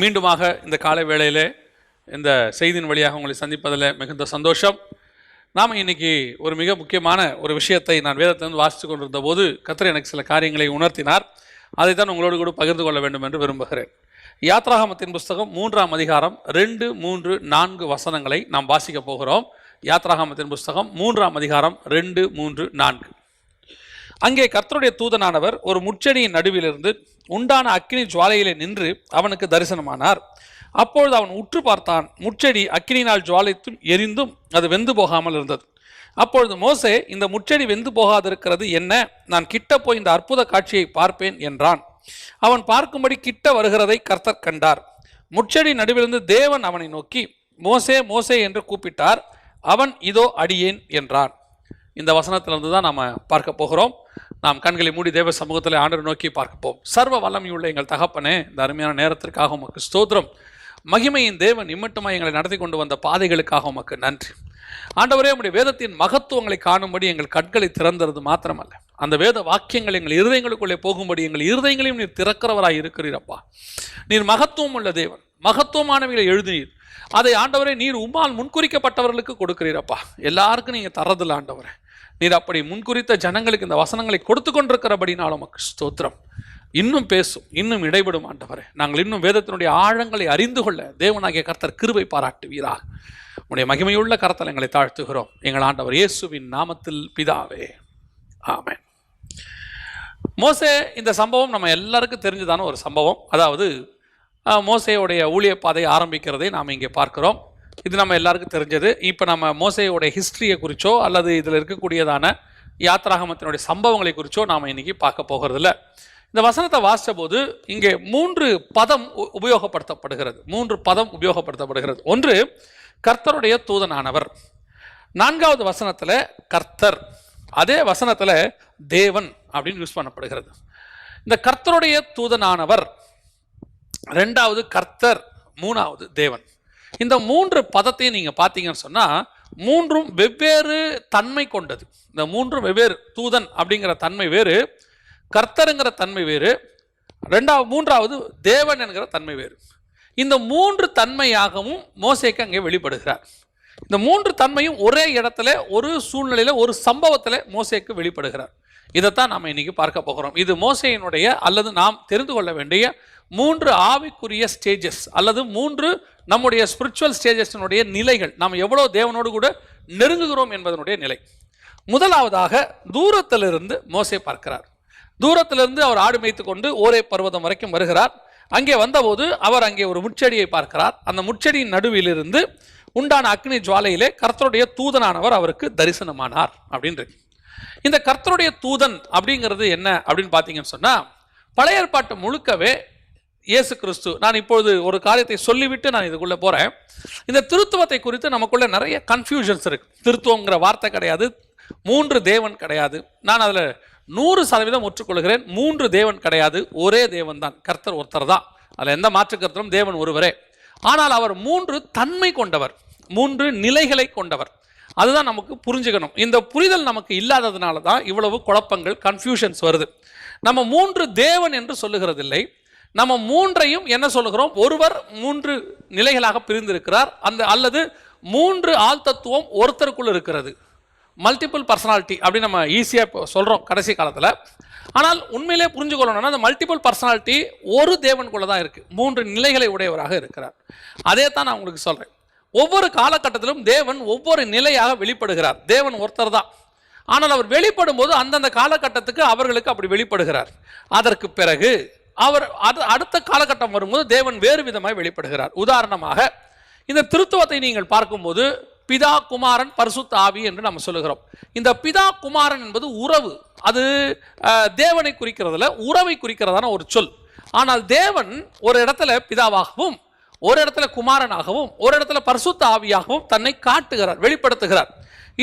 மீண்டுமாக இந்த காலை வேளையிலே இந்த செய்தியின் வழியாக உங்களை சந்திப்பதில் மிகுந்த சந்தோஷம். நாம் இன்னைக்கு ஒரு மிக முக்கியமான ஒரு விஷயத்தை நான் வேதத்திலிருந்து வாசித்து கொண்டிருந்த போது கர்த்தர் எனக்கு சில காரியங்களை உணர்த்தினார். அதை தான் உங்களோடு கூட பகிர்ந்து கொள்ள வேண்டும் என்று விரும்புகிறேன். யாத்ராகமத்தின் புஸ்தகம் 3ஆம் அதிகாரம் 2, 3, 4 வசனங்களை நாம் வாசிக்க போகிறோம். யாத்ராகமத்தின் புஸ்தகம் 3ஆம் அதிகாரம் 2, 3, 4. அங்கே கர்த்தருடைய தூதனானவர் ஒரு முட்செடியின் நடுவிலிருந்து உண்டான அக்கினி ஜுவாலையிலே நின்று அவனுக்கு தரிசனமானார். அப்பொழுது அவன் உற்று பார்த்தான். முட்செடி அக்கினினால் ஜுவாலைத்தும் எரிந்தும் அது வெந்து போகாமல் இருந்தது. அப்பொழுது மோசே, இந்த முட்செடி வெந்து போகாதிருக்கிறது என்ன? நான் கிட்ட போய் இந்த அற்புத காட்சியை பார்ப்பேன் என்றான். அவன் பார்க்கும்படி கிட்ட வருகிறதை கர்த்தர் கண்டார். முட்செடி நடுவிலிருந்து தேவன் அவனை நோக்கி, மோசே மோசே என்று கூப்பிட்டார். அவன், இதோ அடியேன் என்றான். இந்த வசனத்திலிருந்து தான் நாம் பார்க்க போகிறோம். நாம் கண்களை மூடி தேவ சமூகத்தில் ஆண்டவரை நோக்கி பார்க்கப்போம். சர்வ வல்லமையுள்ள எங்கள் தகப்பனே, இந்த அருமையான நேரத்திற்காக உமக்கு ஸ்தோத்திரம். மகிமையின் தேவன் இம்மட்டுமாய் எங்களை நடத்தி கொண்டு வந்த பாதைகளுக்காக உமக்கு நன்றி. ஆண்டவரே, உம்முடைய வேதத்தின் மகத்துவங்களை காணும்படி எங்கள் கண்களை திறந்தது மாத்திரமல்ல, அந்த வேத வாக்கியங்கள் எங்கள் இருதயங்களுக்குள்ளே போகும்படி எங்கள் இருதயங்களையும் நீர் திறக்கிறவராய் இருக்கிறீரப்பா. நீர் மகத்துவம் உள்ள தேவன், மகத்துவமானவைகளை எழுதினீர். அதை ஆண்டவரே நீர் உம்மால் முன்குறிக்கப்பட்டவர்களுக்கு கொடுக்கிறீரப்பா. எல்லாருக்கும் நீங்கள் தரதில்லை ஆண்டவரே. நீர் அப்படி முன்குறித்த ஜனங்களுக்கு இந்த வசனங்களை கொடுத்து கொண்டிருக்கிறபடினால் உமக்கு ஸ்தோத்திரம். இன்னும் பேசும், இன்னும் இடைபடும் ஆண்டவரே. நாங்கள் இன்னும் வேதத்தினுடைய ஆழங்களை அறிந்து கொள்ள தேவனாகிய கர்த்தர் கிருபை பாராட்டுவீராக. உடைய மகிமையுள்ள கரத்தில் எங்களை தாழ்த்துகிறோம் எங்கள் ஆண்டவர் இயேசுவின் நாமத்தில் பிதாவே, ஆமென். மோசே, இந்த சம்பவம் நம்ம எல்லாருக்கும் தெரிஞ்சதான ஒரு சம்பவம். அதாவது மோசேயுடைய ஊழிய பாதை ஆரம்பிக்கிறதை நாம் இங்கே பார்க்கிறோம். இது நம்ம எல்லாருக்கும் தெரிஞ்சது. இப்போ நம்ம மோசேயுடைய ஹிஸ்ட்ரியை குறித்தோ அல்லது இதில் இருக்கக்கூடியதான யாத்ராகமத்தினுடைய சம்பவங்களை குறித்தோ நாம் இன்னைக்கு பார்க்க போகிறதில்ல. இந்த வசனத்தை வாசித்த போது இங்கே 3 பதம் உபயோகப்படுத்தப்படுகிறது. 3 பதம் உபயோகப்படுத்தப்படுகிறது. ஒன்று, கர்த்தருடைய தூதனானவர். 4வது வசனத்தில் கர்த்தர், அதே வசனத்தில் தேவன் அப்படின்னு யூஸ் பண்ணப்படுகிறது. இந்த கர்த்தருடைய தூதனானவர், 2வது கர்த்தர், 3வது தேவன். இந்த 3 பதத்தையும் நீங்கள் பார்த்தீங்கன்னு சொன்னால் 3ம் வெவ்வேறு தன்மை கொண்டது. இந்த 3ம் வெவ்வேறு. தூதன் அப்படிங்கிற தன்மை வேறு, கர்த்தருங்கிற தன்மை வேறு, 3வது தேவன் என்கிற தன்மை வேறு. இந்த 3 தன்மையாகவும் மோசேக்கு அங்கே வெளிப்படுகிறார். இந்த 3 தன்மையும் ஒரே இடத்துல, ஒரு சூழ்நிலையில், ஒரு சம்பவத்தில் மோசேக்கு வெளிப்படுகிறார். இதைத்தான் நாம் இன்னைக்கு பார்க்க போகிறோம். இது மோசேயினுடைய அல்லது நாம் தெரிந்து கொள்ள வேண்டிய 3 ஆவிக்குரிய ஸ்டேஜஸ் அல்லது 3 நம்முடைய ஸ்பிரிச்சுவல் ஸ்டேஜஸினுடைய நிலைகள். நாம் எவ்வளோ தேவனோடு கூட நெருங்குகிறோம் என்பதனுடைய நிலை. முதலாவதாக தூரத்திலிருந்து மோசே பார்க்கிறார். தூரத்திலிருந்து அவர் ஆடு மேய்த்து கொண்டு ஓரே பர்வதம் வரைக்கும் வருகிறார். அங்கே வந்தபோது அவர் அங்கே ஒரு முட்செடியை பார்க்கிறார். அந்த முட்செடியின் நடுவிலிருந்து உண்டான அக்னி ஜுவாலையிலே கர்த்தருடைய தூதனானவர் அவருக்கு தரிசனமானார் அப்படின்னு. இந்த கர்த்தருடைய தூதன் அப்படிங்கிறது என்ன அப்படின்னு பார்த்தீங்கன்னு சொன்னால், பழைய ஏற்பாட்டு முழுக்கவே இயேசு கிறிஸ்து. நான் இப்பொழுது ஒரு காரியத்தை சொல்லிவிட்டு நான் இதுக்குள்ளே போகிறேன். இந்த திருத்துவத்தை குறித்து நமக்குள்ளே நிறைய கன்ஃபியூஷன்ஸ் இருக்குது. திருத்துவங்கிற வார்த்தை கிடையாது, 3 தேவன் கிடையாது. நான் அதில் 100% ஒற்றுக்கொள்கிறேன். 3 தேவன் கிடையாது, ஒரே தேவன் தான், கர்த்தர் ஒருத்தர் தான். அதில் எந்த மாற்று கருத்திலும் தேவன் ஒருவரே. ஆனால் அவர் 3 தன்மை கொண்டவர், 3 நிலைகளை கொண்டவர். அதுதான் நமக்கு புரிஞ்சுக்கணும். இந்த புரிதல் நமக்கு இல்லாததுனால தான் இவ்வளவு குழப்பங்கள், கன்ஃபியூஷன்ஸ் வருது. நம்ம 3 தேவன் என்று சொல்லுகிறதில்லை. நம்ம 3ஐயும் என்ன சொல்லுகிறோம்? ஒருவர் 3 நிலைகளாக பிரிந்திருக்கிறார். அல்லது 3 ஆள் தத்துவம் ஒருத்தருக்குள் இருக்கிறது. மல்டிபிள் பர்சனாலிட்டி அப்படின்னு நம்ம ஈஸியாக சொல்கிறோம் கடைசி காலத்தில். ஆனால் உண்மையிலே புரிஞ்சுக்கொள்ளணும்னா அந்த மல்டிபிள் பர்சனாலிட்டி ஒரு தேவனுக்குள்ளே தான் இருக்குது. 3 நிலைகளை உடையவராக இருக்கிறார். அதே தான் நான் உங்களுக்கு சொல்கிறேன். ஒவ்வொரு காலகட்டத்திலும் தேவன் ஒவ்வொரு நிலையாக வெளிப்படுகிறார். தேவன் ஒருத்தர் தான். ஆனால் அவர் வெளிப்படும் போது அந்தந்த காலகட்டத்துக்கு அவர்களுக்கு அப்படி வெளிப்படுகிறார். அதற்கு பிறகு அவர் அடுத்த காலகட்டம் வரும்போது தேவன் வேறு விதமாய் வெளிப்படுகிறார். உதாரணமாக இந்த திருத்துவத்தை நீங்கள் பார்க்கும்போது பிதா, குமாரன், பரிசுத்த ஆவி என்று நம்ம சொல்லுகிறோம். இந்த பிதா குமாரன் என்பது உறவு. அது தேவனை குறிக்கிறதுல உறவை குறிக்கிறதான ஒரு சொல். ஆனால் தேவன் ஒரு இடத்துல பிதாவாகவும், ஒரு இடத்துல குமாரனாகவும், ஒரு இடத்துல பரிசுத்த ஆவியாகவும் தன்னை காட்டுகிறார், வெளிப்படுத்துகிறார்.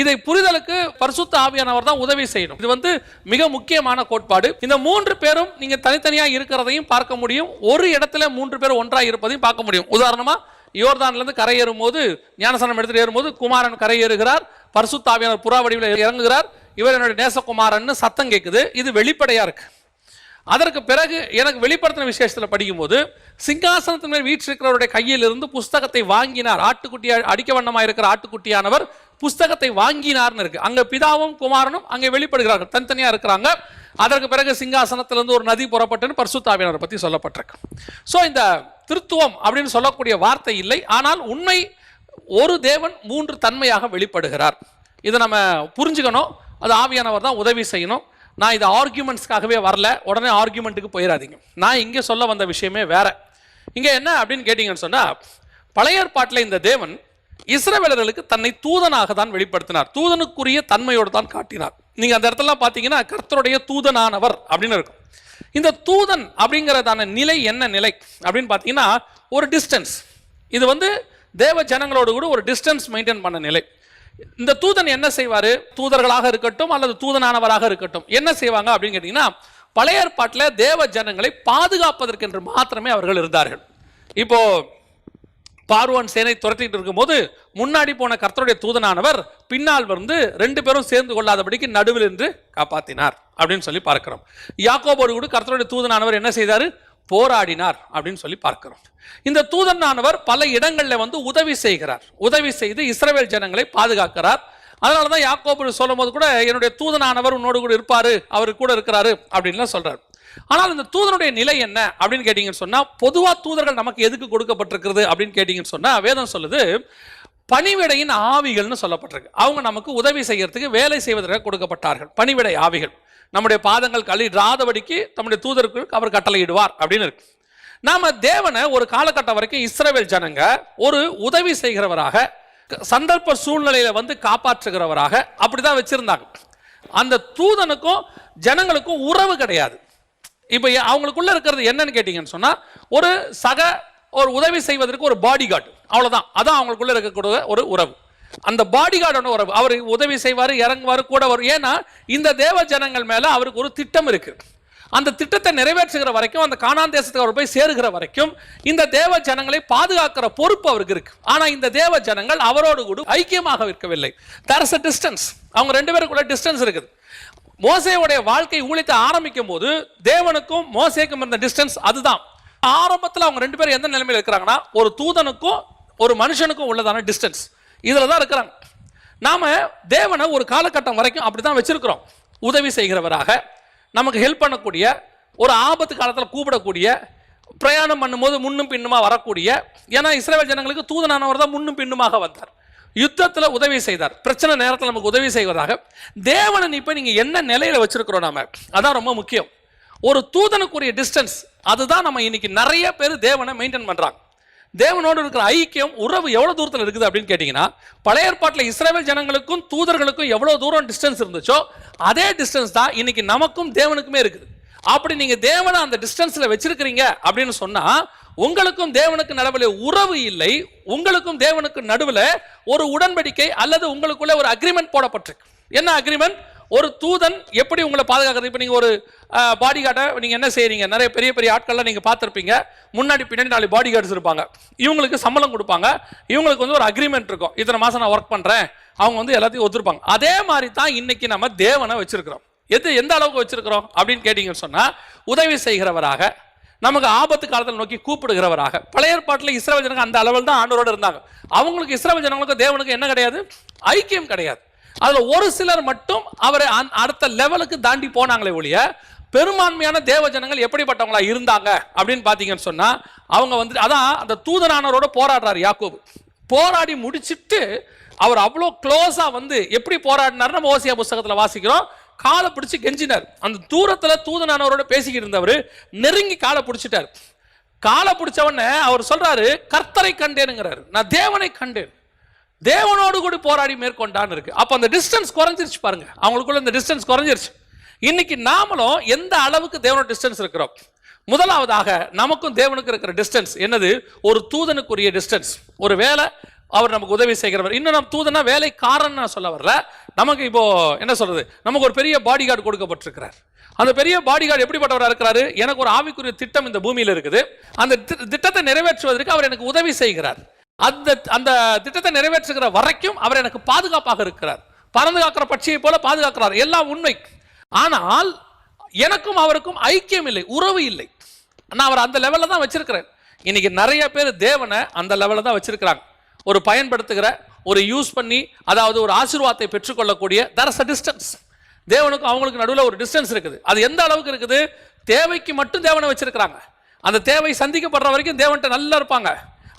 இதை புரிதலுக்கு பரிசுத்த ஆவியானவர் தான் உதவி செய்யணும். இது மிக முக்கியமான கோட்பாடு. இந்த 3 பேரும் நீங்க தனித்தனியாக இருக்கிறதையும் பார்க்க முடியும், ஒரு இடத்துல 3 பேர் ஒன்றாக இருப்பதையும் பார்க்க முடியும். உதாரணமா யோர்தான்லேருந்து கரையேறும் போது, ஞானஸ்நானம் எடுத்துட்டு ஏறும்போது குமாரன் கரையேறுகிறார், பரிசுத்த ஆவியானவர் புறா வடிவில் இறங்குகிறார். இவர் என்னுடைய நேசகுமாரன் சத்தம் கேட்குது. இது வெளிப்படையா இருக்கு. அதற்கு பிறகு எனக்கு வெளிப்படுத்தின விசேஷத்தில் படிக்கும்போது சிங்காசனத்தின் மேல் வீற்றிருக்கிறவருடைய கையிலிருந்து புஸ்தகத்தை வாங்கினார். ஆட்டுக்குட்டி அடிக்க வண்ணமாக இருக்கிற ஆட்டுக்குட்டியானவர் புஸ்தகத்தை வாங்கினார்னு இருக்கு. அங்க பிதாவும் குமாரனும் அங்கே வெளிப்படுகிறார்கள், தனித்தனியா இருக்கிறாங்க. அதற்கு பிறகு சிங்காசனத்திலிருந்து ஒரு நதி புறப்பட்டுன்னு பரிசுத்த ஆவியானவரை பற்றி சொல்லப்பட்டிருக்கு. ஸோ இந்த திருத்துவம் அப்படின்னு சொல்லக்கூடிய வார்த்தை இல்லை, ஆனால் உண்மை ஒரு தேவன் 3 தன்மையாக வெளிப்படுகிறார். இதை நம்ம புரிஞ்சுக்கணும். அது ஆவியானவர் தான் உதவி செய்யணும். நான் இது ஆர்கியூமெண்ட்ஸ்க்காகவே வரல, உடனே ஆர்கியூமெண்ட்டுக்கு போயிடாதீங்க. நான் இங்கே சொல்ல வந்த விஷயமே வேற. இங்கே என்ன அப்படின்னு கேட்டீங்கன்னு சொன்னால், பழைய ஏற்பாட்டில் இந்த தேவன் இஸ்ரவேலர்களுக்கு தன்னை தூதனாக தான் வெளிப்படுத்தினார், தூதனுக்குரிய தன்மையோடு தான் காட்டினார். நீங்கள் அந்த இடத்துல பார்த்தீங்கன்னா கர்த்தருடைய தூதனானவர் அப்படின்னு இருக்கும். இந்த தூதன் அப்படிங்கிறதான நிலை என்ன நிலை அப்படின்னு பார்த்தீங்கன்னா, ஒரு டிஸ்டன்ஸ். இது வந்து தேவ ஜனங்களோடு கூட ஒரு டிஸ்டன்ஸ் மெயின்டைன் பண்ண நிலை. இந்த தூதன் என்ன செய்வார்? தூதர்களாக இருக்கட்டும் அல்லது தூதனானவராக இருக்கட்டும் என்ன செய்வாங்க அப்படின்னு கேட்டிங்கன்னா, பழைய ஏற்பாட்டில் தேவ ஜனங்களை பாதுகாப்பதற்கென்று மாத்திரமே அவர்கள் இருந்தார்கள். இப்போ பார்வோன் சேனை துரத்திட்டு இருக்கும்போது முன்னாடி போன கர்த்தருடைய தூதனானவர் பின்னால் வந்து 2 பேரும் சேர்ந்து கொள்ளாதபடிக்கு நடுவில் என்று காப்பாற்றினார் அப்படின்னு சொல்லி பார்க்கிறோம். யாக்கோபோடு கூட கர்த்தருடைய தூதனானவர் என்ன செய்தார்? போராடினார் அப்படின்னு சொல்லி பார்க்கிறோம். இந்த தூதனானவர் பல இடங்களில் வந்து உதவி செய்கிறார், உதவி செய்து இஸ்ரவேல் ஜனங்களை பாதுகாக்கிறார். அதனால தான் யாக்கோபு சொல்லும் போது கூட என்னுடைய தூதனானவர் உன்னோடு கூட இருப்பாரு, அவர் கூட இருக்கிறாரு அப்படின்லாம் சொல்றாரு. ஆனால் இந்த தூதனுடைய நிலை என்ன அப்படின்னு கேட்டீங்கன்னு சொன்னா, பொதுவாக தூதர்கள் நமக்கு எதுக்கு கொடுக்கப்பட்டிருக்கிறது அப்படின்னு கேட்டீங்கன்னு சொன்னா, வேதம் சொல்லுது பணிவிடையின் ஆவிகள்னு சொல்லப்பட்டிருக்கு. அவங்க நமக்கு உதவி செய்யறதுக்கு, வேலை செய்வதற்காக கொடுக்கப்பட்டார்கள். பணிவிடை ஆவிகள். நம்முடைய பாதங்கள் கழிடாதபடிக்கு நம்முடைய தூதருக்கு அவர் கட்டளையிடுவார் அப்படின்னு இருக்கு. நாம தேவனை ஒரு காலகட்டம் வரைக்கும் இஸ்ரவேல் ஜனங்க ஒரு உதவி செய்கிறவராக, சந்தர்ப்ப சூழ்நிலையில வந்து காப்பாற்றுகிறவராக அப்படிதான் வச்சிருந்தாங்க. அந்த தூதனுக்கும் ஜனங்களுக்கும் உறவு கிடையாது. இப்ப அவங்களுக்குள்ள இருக்கிறது என்னன்னு கேட்டீங்கன்னு சொன்னா, ஒரு உதவி செய்வதற்கு ஒரு பாடி கார்டு, அவ்வளவுதான். அதான் அவங்களுக்குள்ள இருக்கக்கூடிய ஒரு உறவு. அந்த பாடி கார்டு உறவு. அவர் உதவி செய்வார், இறங்குவார், கூட வரும். ஏன்னா இந்த தேவ ஜனங்கள் மேல அவருக்கு ஒரு திட்டம் இருக்கு. அந்த திட்டத்தை நிறைவேற்றுகிற வரைக்கும், அந்த கானான் தேசத்துக்கு அவர் போய் சேருகிற வரைக்கும் இந்த தேவ ஜனங்களை பாதுகாக்கிற பொறுப்பு அவருக்கு இருக்கு. ஆனா இந்த தேவ ஜனங்கள் அவரோடு கூட ஐக்கியமாக இருக்கவில்லை. there is a distance. அவங்க 2 பேருக்குள்ள டிஸ்டன்ஸ் இருக்குது. மோசேயுடைய வாழ்க்கை ஊழியத்தை ஆரம்பிக்கும் போது தேவனுக்கும் மோசேக்கும் இருந்த டிஸ்டன்ஸ் அதுதான். ஆரம்பத்தில் அவங்க 2 பேரும் எந்த நிலைமையில் இருக்கிறாங்கன்னா, ஒரு தூதனுக்கும் ஒரு மனுஷனுக்கும் உள்ளதான டிஸ்டன்ஸ் இதுல தான் இருக்கிறாங்க. நாம தேவனை ஒரு காலகட்டம் வரைக்கும் அப்படிதான் வச்சிருக்கிறோம். உதவி செய்கிறவராக, நமக்கு ஹெல்ப் பண்ணக்கூடிய, ஒரு ஆபத்து காலத்தில் கூப்பிடக்கூடிய, பிரயாணம் பண்ணும்போது முன்னும் பின்னுமா வரக்கூடிய. ஏன்னா இஸ்ரவேல் ஜனங்களுக்கு தூதனானவர் தான் முன்னும் பின்னுமாக வந்தார், யுத்தத்தில் உதவி செய்தார், பிரச்சனை நேரத்தில் நமக்கு உதவி செய்வதாக. தேவனை இப்ப நீங்க என்ன நிலையில வச்சிருக்கிறோம் நாம, அதான் ரொம்ப முக்கியம். ஒரு தூதனுக்குரிய டிஸ்டன்ஸ் அதுதான் நம்ம இன்னைக்கு நிறைய பேர் தேவனை மெயின்டைன் பண்றாங்க. தேவனோடு இருக்கிற ஐக்கியம், உறவு எவ்வளவு தூரத்தில் இருக்குது அப்படின்னு கேட்டீங்கன்னா, பழைய ஏற்பாட்டில் இஸ்ரவேல் ஜனங்களுக்கும் தூதர்களுக்கும் எவ்வளவு தூரம் டிஸ்டன்ஸ் இருந்துச்சோ அதே டிஸ்டன்ஸ் தான் இன்னைக்கு நமக்கும் தேவனுக்குமே இருக்குது. அப்படி நீங்க தேவனை அந்த டிஸ்டன்ஸ்ல வச்சிருக்கிறீங்க அப்படின்னு சொன்னா, உங்களுக்கும் தேவனுக்கு நடுவில் உறவு இல்லை, உங்களுக்கும் தேவனுக்கு நடுவில் ஒரு உடன்படிக்கை அல்லது உங்களுக்குள்ள ஒரு அக்ரிமெண்ட் போடப்பட்டிருக்கு. என்ன அக்ரிமெண்ட்? ஒரு தூதன் எப்படி உங்களை பாதுகாக்கிறது. இப்போ நீங்கள் ஒரு பாடி கார்டை நீங்கள் என்ன செய்கிறீங்க, நிறைய பெரிய பெரிய ஆட்கள்லாம் நீங்கள் பார்த்துருப்பீங்க, முன்னாடி பின்னாடி 4 பாடி கார்ட்ஸ் இருப்பாங்க. இவங்களுக்கு சம்பளம் கொடுப்பாங்க, இவங்களுக்கு வந்து ஒரு அக்ரிமெண்ட் இருக்கும், இத்தனை மாதம் நான் ஒர்க் பண்ணுறேன், அவங்க வந்து எல்லாத்தையும் ஒத்துருப்பாங்க. அதே மாதிரி தான் இன்னைக்கு நம்ம தேவனை வச்சிருக்கிறோம். எந்த அளவுக்கு வச்சிருக்கிறோம் அப்படின்னு கேட்டீங்கன்னு சொன்னால், உதவி செய்கிறவராக, நமக்கு ஆபத்து காலத்தில் நோக்கி கூப்பிடுகிறவராக. பழைய ஏற்பாட்டில் இஸ்ரவேல் ஜனங்க அந்த அளவில் தான் ஆண்டவரோடு இருந்தாங்க. அவங்களுக்கு இஸ்ரவேல் ஜனங்களுக்கு தேவனுக்கு என்ன கிடையாது? ஐக்கியம் கிடையாது. அதுல ஒரு சிலர் மட்டும் அவரை அடுத்த லெவலுக்கு தாண்டி போனாங்களே ஒழிய, பெரும்பான்மையான தேவ ஜனங்கள் எப்படிப்பட்டவங்களா இருந்தாங்க அப்படின்னு பாத்தீங்கன்னு சொன்னா, அவங்க வந்து அதான் அந்த தூதனானவரோட போராடுறாரு யாக்கோபு. போராடி முடிச்சிட்டு அவர் அவ்வளோ க்ளோஸா வந்து எப்படி போராடினார் நம்ம ஓசியா புஸ்தகத்துல வாசிக்கிறோம். காலை பிடிச்சு கெஞ்சினார். அந்த தூரத்துல தூதனானவரோட பேசிக்கிட்டு இருந்தவர் நெருங்கி காலை பிடிச்சிட்டார். காலை பிடிச்சவொடனே அவர் சொல்றாரு, கர்த்தரை கண்டேனுங்கிறாரு, நான் தேவனை கண்டேன், தேவனோடு கூட போராடி மேற்கொண்டான்னு இருக்கு. அப்ப அந்த டிஸ்டன்ஸ் குறைஞ்சிருச்சு பாருங்க, அவங்களுக்குள்ள இந்த டிஸ்டன்ஸ் குறைஞ்சிருச்சு. இன்னைக்கு நாமளும் எந்த அளவுக்கு தேவனோட டிஸ்டன்ஸ் இருக்கிறோம்? முதலாவதாக நமக்கும் தேவனுக்கு இருக்கிற டிஸ்டன்ஸ் என்னது? ஒரு தூதனுக்குரிய டிஸ்டன்ஸ். ஒரு வேலை அவர் நமக்கு உதவி செய்கிறவர். இன்னும் நம்ம தூதனா வேலைக்காரன் சொல்ல வரல. நமக்கு இப்போ என்ன சொல்றது, நமக்கு ஒரு பெரிய பாடி கார்டு கொடுக்கப்பட்டிருக்கிறார். அந்த பெரிய பாடி கார்டு எப்படிப்பட்டவராக இருக்கிறாரு? எனக்கு ஒரு ஆவிக்குரிய திட்டம் இந்த பூமியில் இருக்குது, அந்த திட்டத்தை நிறைவேற்றுவதற்கு அவர் எனக்கு உதவி செய்கிறார். அந்த திட்டத்தை நிறைவேற்றுகிற வரைக்கும் அவர் எனக்கு பாதுகாப்பாக இருக்கிறார். பறந்து காக்கிற பட்சியை போல பாதுகாக்கிறார். எல்லாம் உண்மை. ஆனால் எனக்கும் அவருக்கும் ஐக்கியம் இல்லை, உறவு இல்லை. நான் அவர் அந்த லெவல்ல தான் வச்சிருக்கிறேன். இன்னைக்கு நிறைய பேர் தேவனை அந்த லெவலில் தான் வச்சிருக்கிறாங்க. ஒரு பயன்படுத்துகிற, ஒரு யூஸ் பண்ணி, அதாவது ஒரு ஆசீர்வாதத்தை பெற்றுக்கொள்ளக்கூடிய there is a distance. தேவனுக்கும் அவங்களுக்கு நடுவில் ஒரு டிஸ்டன்ஸ் இருக்குது. அது எந்த அளவுக்கு இருக்குது? தேவைக்கு மட்டும் தேவனை வச்சிருக்கிறாங்க. அந்த தேவை சந்திக்கப்படுற வரைக்கும் தேவன்கிட்ட நல்லா இருப்பாங்க.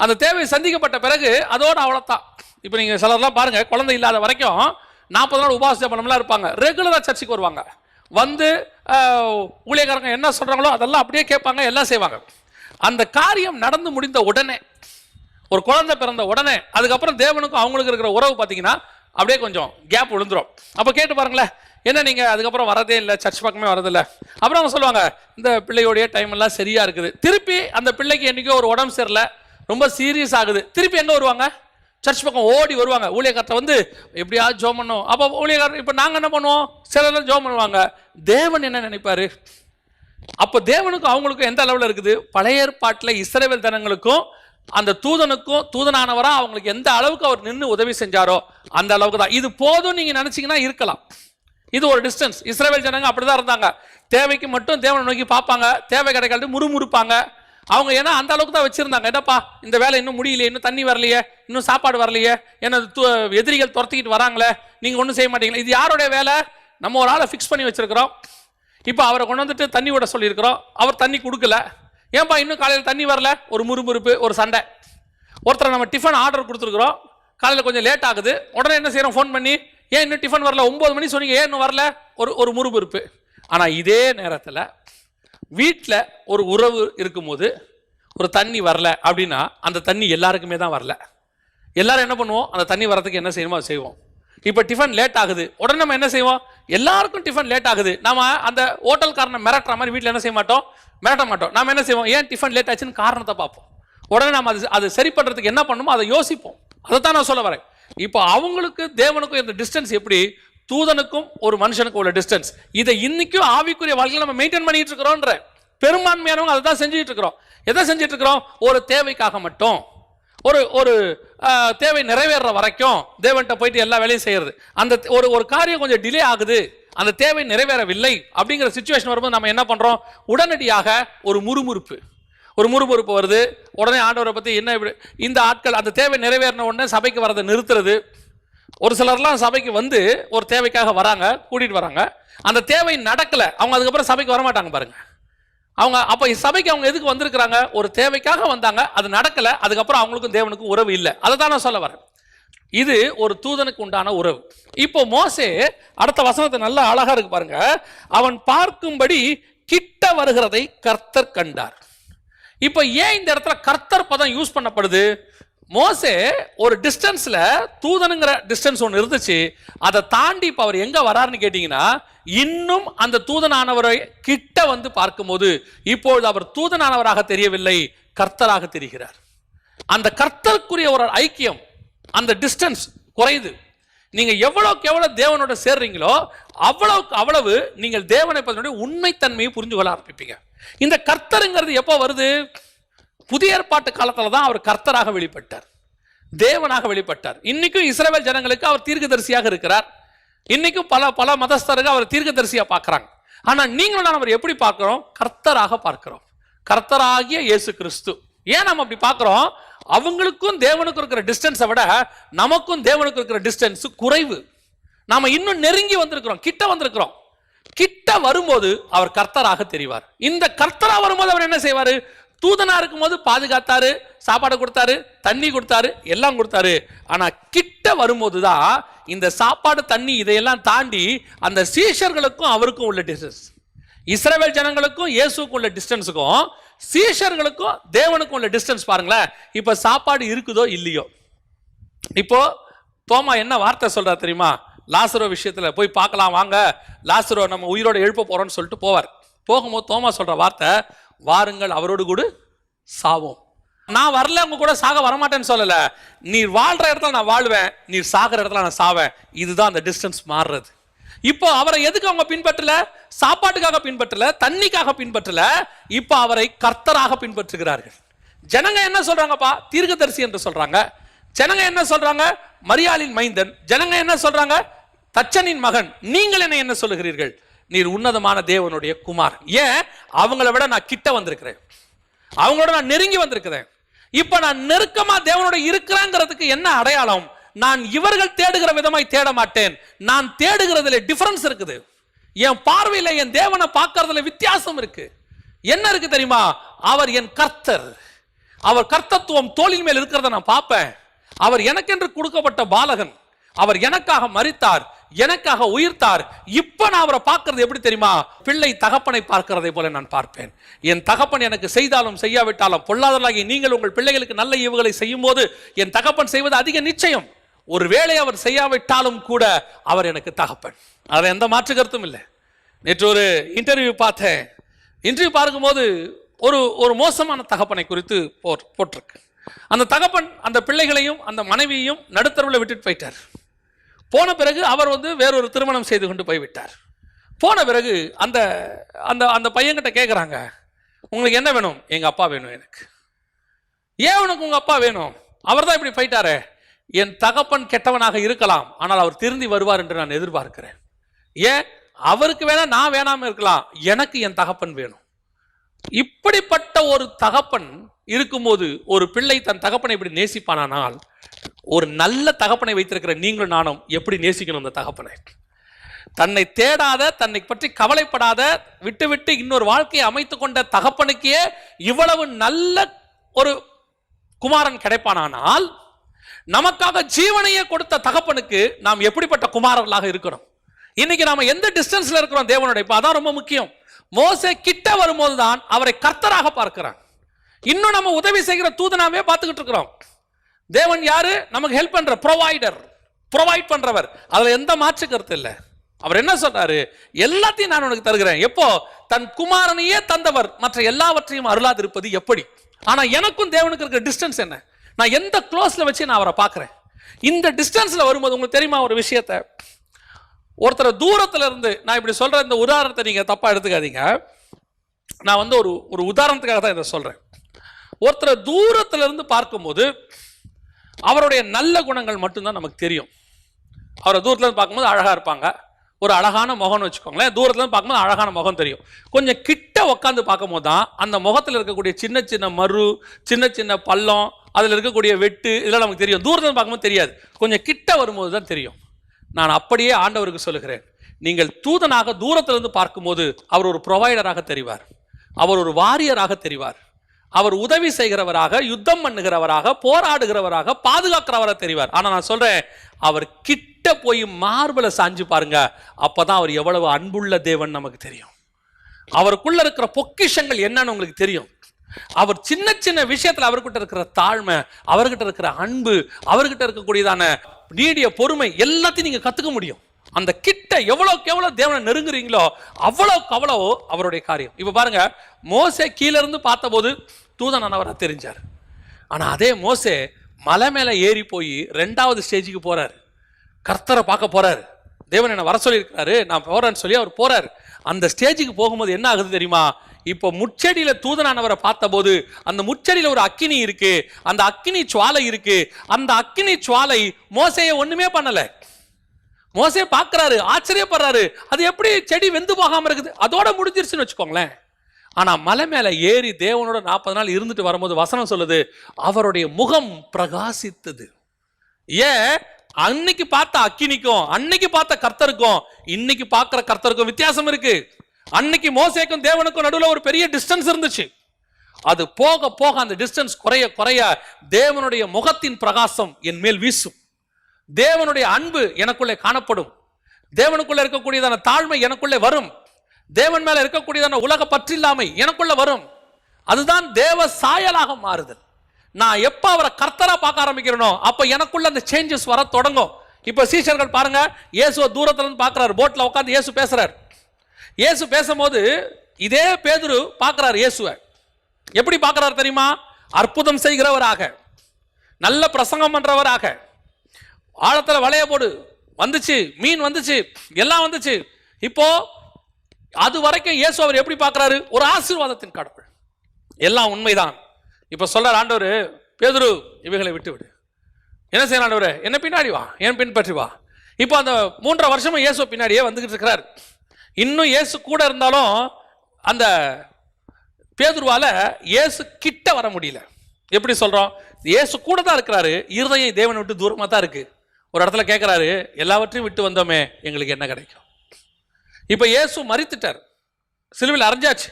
அந்த தேவை சந்திக்கப்பட்ட பிறகு அதோட அவ்வளோதான். இப்போ நீங்கள் சிலர்லாம் பாருங்க, குழந்தை இல்லாத வரைக்கும் 40 நாள் உபவாச ஜெபம்லாம் இருப்பாங்க. ரெகுலராக சர்ச்சுக்கு வருவாங்க. வந்து ஊழியக்காரங்க என்ன சொல்கிறாங்களோ அதெல்லாம் அப்படியே கேட்பாங்க, எல்லாம் செய்வாங்க. அந்த காரியம் நடந்து முடிந்த உடனே, ஒரு குழந்தை பிறந்த உடனே, அதுக்கப்புறம் தேவனுக்கும் அவங்களுக்கு இருக்கிற உறவு பார்த்தீங்கன்னா அப்படியே கொஞ்சம் கேப் விழுந்துரும். அப்போ கேட்டு பாருங்களேன், என்ன நீங்கள் அதுக்கப்புறம் வரதே இல்லை, சர்ச் பக்கமே வரதில்லை. அப்புறம் அவங்க சொல்லுவாங்க, இந்த பிள்ளையோடைய டைம் எல்லாம் சரியா இருக்குது. திருப்பி அந்த பிள்ளைக்கு என்றைக்கோ ஒரு உடம்பு சரியில்லை, ரொம்ப சீரியஸ் ஆகுது, திருப்பி எங்கே வருவாங்க? சர்ச் பக்கம் ஓடி வருவாங்க. ஊழியக்காரத்தை வந்து எப்படியாவது ஜோம் பண்ணும். அப்போ ஊழியக்காரர், இப்போ நாங்கள் என்ன பண்ணுவோம்? சிலர் ஜோம் பண்ணுவாங்க. தேவன் என்ன நினைப்பாரு? அப்போ தேவனுக்கும் அவங்களுக்கும் எந்த அளவில் இருக்குது? பழைய ஏற்பாட்டில் இஸ்ரவேல் ஜனங்களுக்கும் அந்த தூதனுக்கும், தூதனானவரா அவங்களுக்கு எந்த அளவுக்கு அவர் நின்று உதவி செஞ்சாரோ அந்த அளவுக்கு தான். இது போதும் நீங்க நினைச்சீங்கன்னா இருக்கலாம். இது ஒரு டிஸ்டன்ஸ். இஸ்ரவேல் ஜனங்க அப்படிதான் இருந்தாங்க. தேவைக்கு மட்டும் தேவனை நோக்கி பார்ப்பாங்க, தேவை கிடைக்காது முறுமுறுப்பாங்க அவங்க. ஏன்னா அந்த அளவுக்கு தான் வச்சிருந்தாங்க. என்னப்பா இந்த வேலை இன்னும் முடியலையே, இன்னும் தண்ணி வரலையே, இன்னும் சாப்பாடு வரலையே, ஏன்னா எதிரிகள் துரத்திக்கிட்டு வராங்களே, நீங்க ஒன்றும் செய்ய மாட்டீங்களா? இது யாருடைய வேலை? நம்ம ஒரு ஆளை ஃபிக்ஸ் பண்ணி வச்சிருக்கிறோம். இப்போ அவரை கொண்டு வந்துட்டு தண்ணி விட சொல்லியிருக்கிறோம், அவர் தண்ணி கொடுக்கல. ஏன்பா இன்னும் காலையில் தண்ணி வரல? ஒரு முறுமுறுப்பு, ஒரு சண்டை. ஒருத்தரை நம்ம டிஃபன் ஆர்டர் கொடுத்துருக்குறோம், காலையில் கொஞ்சம் லேட் ஆகுது, உடனே என்ன செய்யறோம்? ஃபோன் பண்ணி, ஏன் இன்னும் டிஃபன் வரல? 9 மணி சொன்னீங்க, ஏன் இன்னும் வரல? ஒரு முறுமுறுப்பு. ஆனால் இதே நேரத்தில் வீட்டில் ஒரு உறவு இருக்கும்போது ஒரு தண்ணி வரல அப்படின்னா அந்த தண்ணி எல்லாருக்குமே தான் வரல. எல்லாரும் என்ன பண்ணுவோம்? அந்த தண்ணி வரதுக்கு என்ன செய்யணுமோ அதை செய்வோம். இப்போ டிஃபன் லேட் ஆகுது, உடனே நம்ம என்ன செய்வோம்? எல்லாருக்கும் டிஃபன் லேட் ஆகுது, நாம அந்த ஹோட்டல்காரனை மிரட்டுற மாதிரி வீட்டில் என்ன செய்ய மாட்டோம்? மிரட்ட மாட்டோம். நாம என்ன செய்வோம்? ஏன் டிஃபன் லேட் ஆச்சுன்னு காரணத்தை பார்ப்போம். உடனே நம்ம அது சரி பண்ணுறதுக்கு என்ன பண்ணுமோ அதை யோசிப்போம். அதை தான் நான் சொல்ல வரேன். இப்போ அவங்களுக்கு தேவனுக்கும் இந்த டிஸ்டன்ஸ் எப்படி? தூதனுக்கும் ஒரு மனுஷனுக்கும் உள்ள டிஸ்டன்ஸ். இதை இன்னைக்கும் ஆவிக்குரிய வாழ்க்கையில் நம்ம மெயின்டைன் பண்ணிட்டு இருக்கிறோன்ற பெரும்பான்மையானவங்க அதை தான் செஞ்சுட்டு இருக்கிறோம். எதை செஞ்சுட்டு இருக்கிறோம்? ஒரு தேவைக்காக மட்டும், ஒரு தேவை நிறைவேற வரைக்கும் தேவன்கிட்ட போயிட்டு எல்லா வேலையும் செய்யறது. அந்த ஒரு காரியம் கொஞ்சம் டிலே ஆகுது, அந்த தேவை நிறைவேறவில்லை அப்படிங்கிற சிச்சுவேஷன் வரும்போது நம்ம என்ன பண்றோம்? உடனடியாக ஒரு முறுமுறுப்பு வருது. உடனே ஆண்டவரை பத்தி என்ன இந்த ஆட்கள் அந்த தேவை நிறைவேறின உடனே சபைக்கு வரதை நிறுத்துறது. ஒரு சிலர்லாம் சபைக்கு வந்து ஒரு தேவைக்காக வராங்க, கூட்டிட்டு வராங்க, அந்த தேவை நடக்கல, அவங்க அதுக்கப்புறம் சபைக்கு வரமாட்டாங்க பாருங்க. அவங்க அப்ப சபைக்கு அவங்க எதுக்கு வந்திருக்கிறாங்க? ஒரு தேவைக்காக வந்தாங்க, அது நடக்கல, அதுக்கப்புறம் அவங்களுக்கும் தேவனுக்கும் உறவு இல்லை. அதை தான் நான் சொல்ல வரேன். இது ஒரு தூதனுக்கு உண்டான உறவு. இப்போ மோசே அடுத்த வசனத்தை நல்ல அழகா இருக்கு பாருங்க. அவன் பார்க்கும்படி கிட்ட வருகிறதை கர்த்தர் கண்டார். இப்போ ஏன் இந்த இடத்துல கர்த்தர் பதம் யூஸ் பண்ணப்படுது? மோசே ஒரு டிஸ்டன்ஸ்ல, தூதனுங்கிற டிஸ்டன்ஸ் ஒன்று இருந்துச்சு, அதை தாண்டி இப்போ அவர் எங்க வராருன்னு கேட்டீங்கன்னா, இன்னும் அந்த தூதனானவரை கிட்ட வந்து பார்க்கும்போது இப்பொழுது அவர் தூதனானவராக தெரியவில்லை, கர்த்தராக தெரிகிறார். அந்த கர்த்தருக்குரிய ஒரு ஐக்கியம், அந்த டிஸ்டன்ஸ் குறையுது. நீங்க எவ்வளவுக்கு எவ்வளவு தேவனோட சேர்றீங்களோ அவ்வளவுக்கு அவ்வளவு நீங்கள் தேவனை பற்றிய உண்மைத்தன்மையை புரிஞ்சு கொள்ள ஆரம்பிப்பீங்க. இந்த கர்த்தருங்கிறது எப்போ வருது? புதிய ஏற்பாட்டு காலத்துல தான் அவர் கர்த்தராக வெளிப்பட்டார், தேவனாக வெளிப்பட்டார். இன்னைக்கும் இஸ்ரவேல் ஜனங்களுக்கு அவர் தீர்க்கதரிசியாக இருக்கிறார். இன்னைக்கும் பல மதஸ்தர்கள் அவர் தீர்க்கதரிசியா பார்க்கறாங்க. ஆனா நீங்களும் நான் அவர் எப்படி பார்க்கிறோம்? கர்த்தராக பார்க்கிறோம், கர்த்தராகிய இயேசு கிறிஸ்து. ஏன் நம்ம அப்படி பார்க்கிறோம்? அவங்களுக்கும் தேவனுக்கும் இருக்கிற டிஸ்டன்ஸை விட நமக்கும் தேவனுக்கு இருக்கிற டிஸ்டன்ஸ் குறைவு. நாம இன்னும் நெருங்கி வந்திருக்கிறோம், கிட்ட வந்திருக்கிறோம். கிட்ட வரும்போது அவர் கர்த்தராக தெரிவார். இந்த கர்த்தரா வரும்போது அவர் என்ன செய்வாரு? தூதனா இருக்கும் போது பாதுகாத்தாரு, சாப்பாடு கொடுத்தாரு, தண்ணி கொடுத்தாரு, எல்லாம் கொடுத்தாரு. ஆனா கிட்ட வரும்போது தான் இந்த சாப்பாடு, தண்ணி இதையெல்லாம் தாண்டி அந்த சீஷர்களுக்கும் அவருக்கும் உள்ள டிஸ்டன்ஸ், இஸ்ரவேல் ஜனங்களுக்கும் இயேசுக்கும் உள்ள டிஸ்டன்ஸுக்கும் சீஷர்களுக்கும் தேவனுக்கும் உள்ள டிஸ்டன்ஸ் பாருங்களேன். இப்ப சாப்பாடு இருக்குதோ இல்லையோ, இப்போ தோமா என்ன வார்த்தை சொல்றா தெரியுமா? லாசரோ விஷயத்துல போய் பார்க்கலாம் வாங்க, லாசரோ நம்ம உயிரோட எழுப்ப போறோம்னு சொல்லிட்டு போவார். போகும்போது தோமா சொல்ற வார்த்தை, வாருங்கள் அவரோடு கூட சாவோம். நான் வரல உங்க கூட சாக வரமாட்டேன்னு சொல்லல, நீர் வாழ்ற இடத்துல நான் வாழ்வேன், நீர் சாகிற இடத்துல நான் சாவேன். இதுதான் அந்த டிஸ்டன்ஸ் மாறுறது. இப்போ அவரை எதுக்கு அவங்க பின்பற்றல? சாப்பாட்டுக்காக பின்பற்றல, தண்ணிக்காக பின்பற்றல, இப்போ அவரை கர்த்தராக பின்பற்றுகிறார்கள். ஜனங்க என்ன சொல்றாங்கப்பா? தீர்க்கதரிசி என்று சொல்றாங்க. ஜனங்க என்ன சொல்றாங்க? மரியாளின் மைந்தன். ஜனங்க என்ன சொல்றாங்க? தச்சனின் மகன். நீங்கள் என்ன சொல்லுகிறீர்கள்? நீர் உன்னதமான தேவனுடைய குமார். ஏன்? அவங்கள விட நான் கிட்ட வந்திருக்கிறேன், அவங்களோட நான் நெருங்கி வந்திருக்கிறேன். இப்ப நான் நெருக்கமா தேவனோட இருக்கிறேங்கிறதுக்கு என்ன அடையாளம்? நான் இவர்கள் தேடுகிற விதமாய் தேட மாட்டேன். நான் தேடுகிறதுல டிஃபரன்ஸ் இருக்குது. என் பார்வையில என் தேவனை பார்க்கறதுல வித்தியாசம் இருக்கு. என்ன இருக்கு தெரியுமா? அவர் என் கர்த்தர். அவர் கர்த்தத்துவம் தோளின் மேல் இருக்கிறத நான் பார்ப்பேன். அவர் எனக்கென்று கொடுக்கப்பட்ட பாலகன். அவர் எனக்காக மரித்தார், எனக்காக உயிர்த்தார். இப்ப நான் அவரை பார்க்கிறது எப்படி தெரியுமா? பிள்ளை தகப்பனை பார்க்கிறதை போல நான் பார்ப்பேன். என் தகப்பன் எனக்கு செய்தாலும் செய்யாவிட்டாலும் பொல்லாதவர்களாகிய நீங்கள் உங்கள் பிள்ளைகளுக்கு நல்ல ஈவுகளை செய்யும் போது என் தகப்பன் செய்வது அதிக நிச்சயம். ஒருவேளை அவர் செய்யாவிட்டாலும் கூட அவர் எனக்கு தகப்பன். அதில் எந்த மாற்று கருத்தும் இல்லை. நேற்று ஒரு இன்டர்வியூ பார்த்தேன். இன்டர்வியூ பார்க்கும்போது ஒரு மோசமான தகப்பனை குறித்து போட்டிருக்கு. அந்த தகப்பன் அந்த பிள்ளைகளையும் அந்த மனைவியையும் நடுத்தருவில் விட்டுட்டு போயிட்டார். போன பிறகு அவர் வேறொரு திருமணம் செய்து கொண்டு போய்விட்டார். போன பிறகு அந்த அந்த அந்த பையன்கிட்ட கேட்குறாங்க, உங்களுக்கு என்ன வேணும்? எங்கள் அப்பா வேணும் எனக்கு. ஏன் உனக்கு உங்கள் அப்பா வேணும்? அவர் தான் இப்படி போயிட்டாரே. என் தகப்பன் கெட்டவனாக இருக்கலாம், ஆனால் அவர் திருந்தி வருவார் என்று நான் எதிர்பார்க்கிறேன். ஏன் அவருக்கு வேணா நான் வேணாம இருக்கலாம், எனக்கு என் தகப்பன் வேணும். இப்படிப்பட்ட ஒரு தகப்பன் இருக்கும்போது ஒரு பிள்ளை தன் தகப்பனை இப்படி நேசிப்பானால், ஒரு நல்ல தகப்பனை வைத்திருக்கிற நீங்களும் நானும் எப்படி நேசிக்கணும் அந்த தகப்பனை? தன்னை தேடாத, தன்னை பற்றி கவலைப்படாத, விட்டு விட்டு இன்னொரு வாழ்க்கையை அமைத்துக் கொண்ட தகப்பனுக்கே இவ்வளவு நல்ல ஒரு குமாரன் கிடைப்பானால், நமக்காக ஜீவனையே கொடுத்த தகப்பனுக்கு நாம் எப்படிப்பட்ட குமாரர்களாக இருக்கணும்? இன்னைக்கு நாம எந்த டிஸ்டன்ஸ்ல இருக்கிறோம் தேவனோட? இப்ப அதான் ரொம்ப முக்கியம். மோசே கிட்ட வரும்போதுதான் அவரை கர்த்தராக பார்க்கிறான். இன்னும் நம்ம உதவி செய்கிற தூதனாவே பார்த்துக்கிட்டு இருக்கிறோம். தேவன் யாரு? நமக்கு ஹெல்ப் பண்ற ப்ரொவைடர், ப்ரொவைட் பண்றவர். அதுல எந்த மாற்று கருத்து இல்லை. அவர் என்ன சொல்றாரு? எல்லாத்தையும் நான் உனக்கு தருகிறேன். எப்போ? தன் குமாரனையே தந்தவர் மற்ற எல்லாவற்றையும் அருளாதிருப்பது எப்படி? ஆனா எனக்கும் தேவனுக்கு இருக்கிற டிஸ்டன்ஸ் என்ன? நான் எந்த க்ளோஸ்ல வச்சு நான் அவரை பார்க்கிறேன்? இந்த டிஸ்டன்ஸ்ல வரும்போது உங்களுக்கு தெரியுமா ஒரு விஷயத்தை? ஒருத்தர் தூரத்துல இருந்து, நான் இப்படி சொல்ற இந்த உதாரணத்தை நீங்க தப்பா எடுத்துக்காதீங்க. நான் ஒரு உதாரணத்துக்காக தான் இதை சொல்றேன். ஒருத்தர் தூரத்துல இருந்து பார்க்கும்போது அவருடைய நல்ல குணங்கள் மட்டும்தான் நமக்கு தெரியும். அவரை தூரத்துல இருந்து பார்க்கும்போது அழகா இருப்பாங்க, ஒரு அழகான முகம்னு வச்சுக்கோங்களேன். தூரத்துல இருந்து பார்க்கும்போது அழகான முகம் தெரியும். கொஞ்சம் கிட்ட உட்காந்து பார்க்கும்போது தான் அந்த முகத்தில் இருக்கக்கூடிய சின்ன சின்ன மறு, சின்ன சின்ன பள்ளம், அதில் இருக்கக்கூடிய வெட்டு, இதெல்லாம் நமக்கு தெரியும். தூரத்தில் பார்க்கும்போது தெரியாது, கொஞ்சம் கிட்ட வரும்போது தான் தெரியும். நான் அப்படியே ஆண்டவருக்கு சொல்லுகிறேன், நீங்கள் தூதனாக தூரத்திலிருந்து பார்க்கும்போது அவர் ஒரு ப்ரொவைடராக தெரிவார், அவர் ஒரு வாரியராக தெரிவார், அவர் உதவி செய்கிறவராக, யுத்தம் பண்ணுகிறவராக, போராடுகிறவராக, பாதுகாக்கிறவராக தெரிவார். ஆனா நான் சொல்றேன், அவர் கிட்ட போய் மார்பல சாஞ்சு பாருங்க, அப்பதான் அவர் எவ்வளவு அன்புள்ள தேவன் நமக்கு தெரியும். அவருக்குள்ள இருக்கிற பொக்கிஷங்கள் என்னன்னு உங்களுக்கு தெரியும். அவர் சின்ன சின்ன விஷயத்துல அவர்கிட்ட இருக்கிற தாழ்மை, அவர்கிட்ட இருக்கிற அன்பு, அவர்கிட்ட இருக்கக்கூடியதான நீடிய பொறுமை எல்லாத்தையும் நீங்க கத்துக்க முடியும். அந்த கிட்ட எவ்வளவுக்கு எவ்வளவு தேவனை நெருங்குறீங்களோ அவ்வளவுக்கு அவ்வளவு அவருடைய காரியம். இப்ப பாருங்க, மோசே கீழ இருந்து பார்த்த போது தூதனானவரா தெரிஞ்சார். ஆனா அதே மோசே மலை மேல ஏறி போய் 2வது ஸ்டேஜுக்கு போறாரு. கர்த்தரை பார்க்க போறாரு. தேவன் என்ன வர சொல்லி இருக்கிறாரு, நான் போறேன்னு சொல்லி அவர் போறாரு. அந்த ஸ்டேஜுக்கு போகும்போது என்ன ஆகுது தெரியுமா? இப்போ முச்செடியில தூதனானவரை பார்த்த போது அந்த முச்செடியில ஒரு அக்கினி இருக்கு, அந்த அக்கினி சுவாலை இருக்கு. அந்த அக்கினி சுவாலை மோசேயை ஒண்ணுமே பண்ணல. மோசே பார்க்கிறாரு, ஆச்சரியப்படுறாரு, அது எப்படி செடி வெந்து போகாம இருக்குது, அதோட முடிஞ்சிருச்சுன்னு வச்சுக்கோங்களேன். ஆனா மலை மேல ஏறி தேவனோட 40 நாள் இருந்துட்டு வரும்போது வசனம் சொல்லுது, அவருடைய முகம் பிரகாசித்தது. ஏன்? அன்னைக்கு பார்த்த அக்கினிக்கும் அன்னைக்கு பார்த்த கர்த்தருக்கும் இன்னைக்கு பார்க்கிற கர்த்தருக்கும் வித்தியாசம் இருக்கு. அன்னைக்கு மோசேக்கும் தேவனுக்கும் நடுவில் ஒரு பெரிய டிஸ்டன்ஸ் இருந்துச்சு. அது போக போக அந்த டிஸ்டன்ஸ் குறைய குறைய தேவனுடைய முகத்தின் பிரகாசம் என் மேல் வீசும், தேவனுடைய அன்பு எனக்குள்ளே காணப்படும், தேவனுக்குள்ள இருக்கக்கூடியதான தாழ்மை எனக்குள்ளே வரும், தேவன் மேல இருக்கக்கூடியதான உலக பற்றில்லாமை எனக்குள்ள வரும். அதுதான் தேவ சாயலாக மாறுதல். நான் எப்ப அவரை கர்த்தரா பார்க்க ஆரம்பிக்கிறேனோ அப்ப எனக்குள்ள அந்த சேஞ்சஸ் வர தொடங்கும். இப்ப சீஷர்கள் பாருங்க, இயேசுவை தூரத்துல இருந்து பார்க்கிறார், போட்ல உட்கார்ந்து இயேசு பேசுறார். இயேசு பேசும்போது இதே பேதுரு பார்க்கிறார் இயேசுவை. எப்படி பார்க்கிறார் தெரியுமா? அற்புதம் செய்கிறவராக, நல்ல பிரசங்கம் பண்றவராக, ஆழத்துல வளைய போடு வந்துச்சு, மீன் வந்துச்சு, எல்லாம் வந்துச்சு. இப்போ அது வரைக்கும் இயேசு அவர் எப்படி பார்க்கிறாரு? ஒரு ஆசீர்வாதத்தின் கடவுள். எல்லாம் உண்மைதான். இப்ப சொல்றார் ஆண்டவர், பேதுரு இவைகளை விட்டு விடு. என்ன செய்யற ஆண்டவர்? என்ன பின்னாடி வா, என் பின்பற்றி வா. இப்போ அந்த 3.5 வருஷமா இயேசு பின்னாடியே வந்துகிட்டு இருக்கிறார். இன்னும் இயேசு கூட இருந்தாலும் அந்த பேதுருவால இயேசு கிட்ட வர முடியல. எப்படி சொல்றோம்? இயேசு கூட தான் இருக்கிறாரு, இருதயம் தேவனை விட்டு தூரமா தான் இருக்கு. ஒரு இடத்துல கேட்கிறாரு, எல்லாவற்றையும் விட்டு வந்தோமே, எங்களுக்கு என்ன கிடைக்கும்? இப்ப இயேசு மரித்துட்டார், சிலுவையில் அரைஞ்சாச்சு.